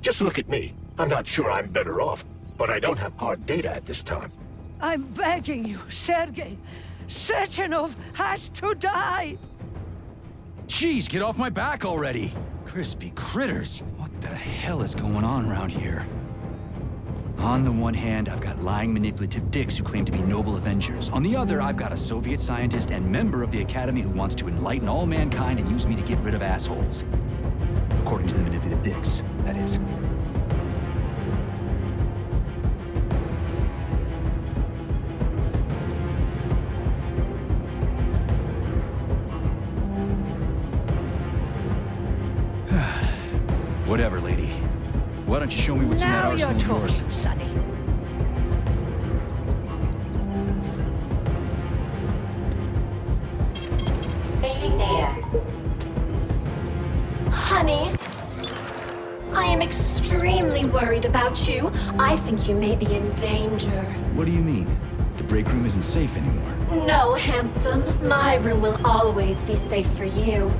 Just look at me. I'm not sure I'm better off, but I don't have hard data at this time. I'm begging you, Sergei. Sechenov has to die! Jeez, get off my back already! Crispy critters. What the hell is going on around here? On the one hand, I've got lying, manipulative dicks who claim to be noble avengers. On the other, I've got a Soviet scientist and member of the Academy who wants to enlighten all mankind and use me to get rid of assholes. According to the manipulative dicks, that is. Whatever, lady. Why don't you show me what's in that arsenal of yours? Now you're talking, Sonny. Saving data. Honey, I am extremely worried about you. I think you may be in danger. What do you mean? The break room isn't safe anymore. No, handsome. My room will always be safe for you.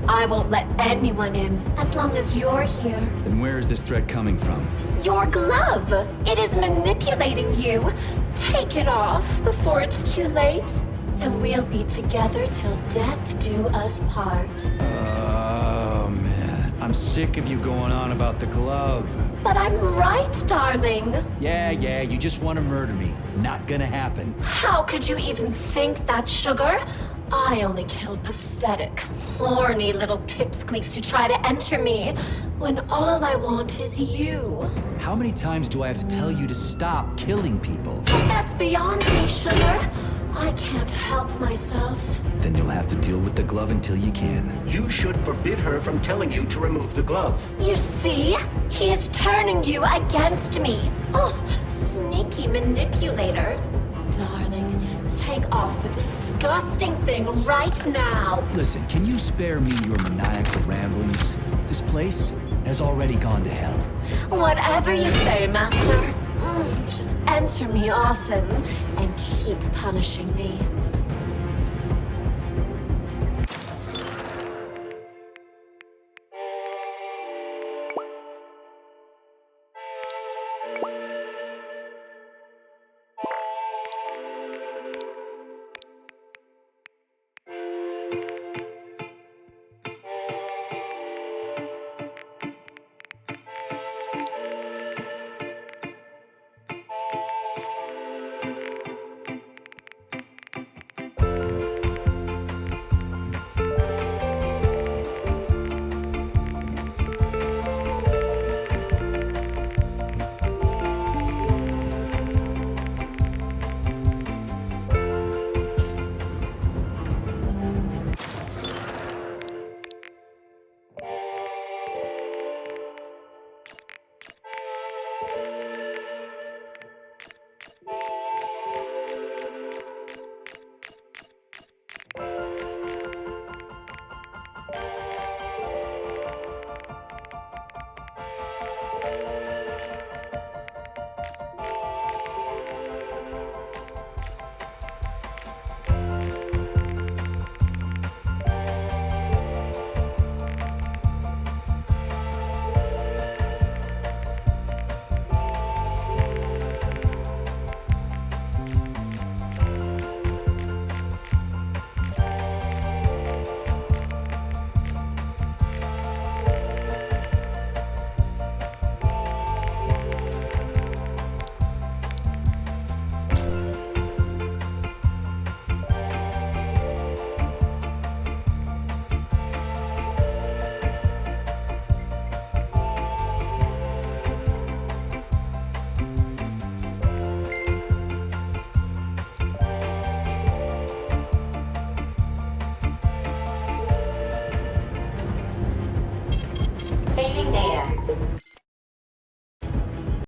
I won't let anyone in as long as you're here. Then where is this threat coming from? Your glove! It is manipulating you. Take it off before it's too late, and we'll be together till death do us part. Oh, man. I'm sick of you going on about the glove. But I'm right, darling. Yeah, you just want to murder me. Not gonna happen. How could you even think that, sugar? I only kill pathetic, horny little pipsqueaks who try to enter me, when all I want is you. How many times do I have to tell you to stop killing people? That's beyond me, sugar. I can't help myself. Then you'll have to deal with the glove until you can. You should forbid her from telling you to remove the glove. You see? He is turning you against me. Oh, sneaky manipulator. Darling, take off the disgusting thing right now. Listen, can you spare me your maniacal ramblings? This place has already gone to hell. Whatever you say, Master. Just enter me often and keep punishing me.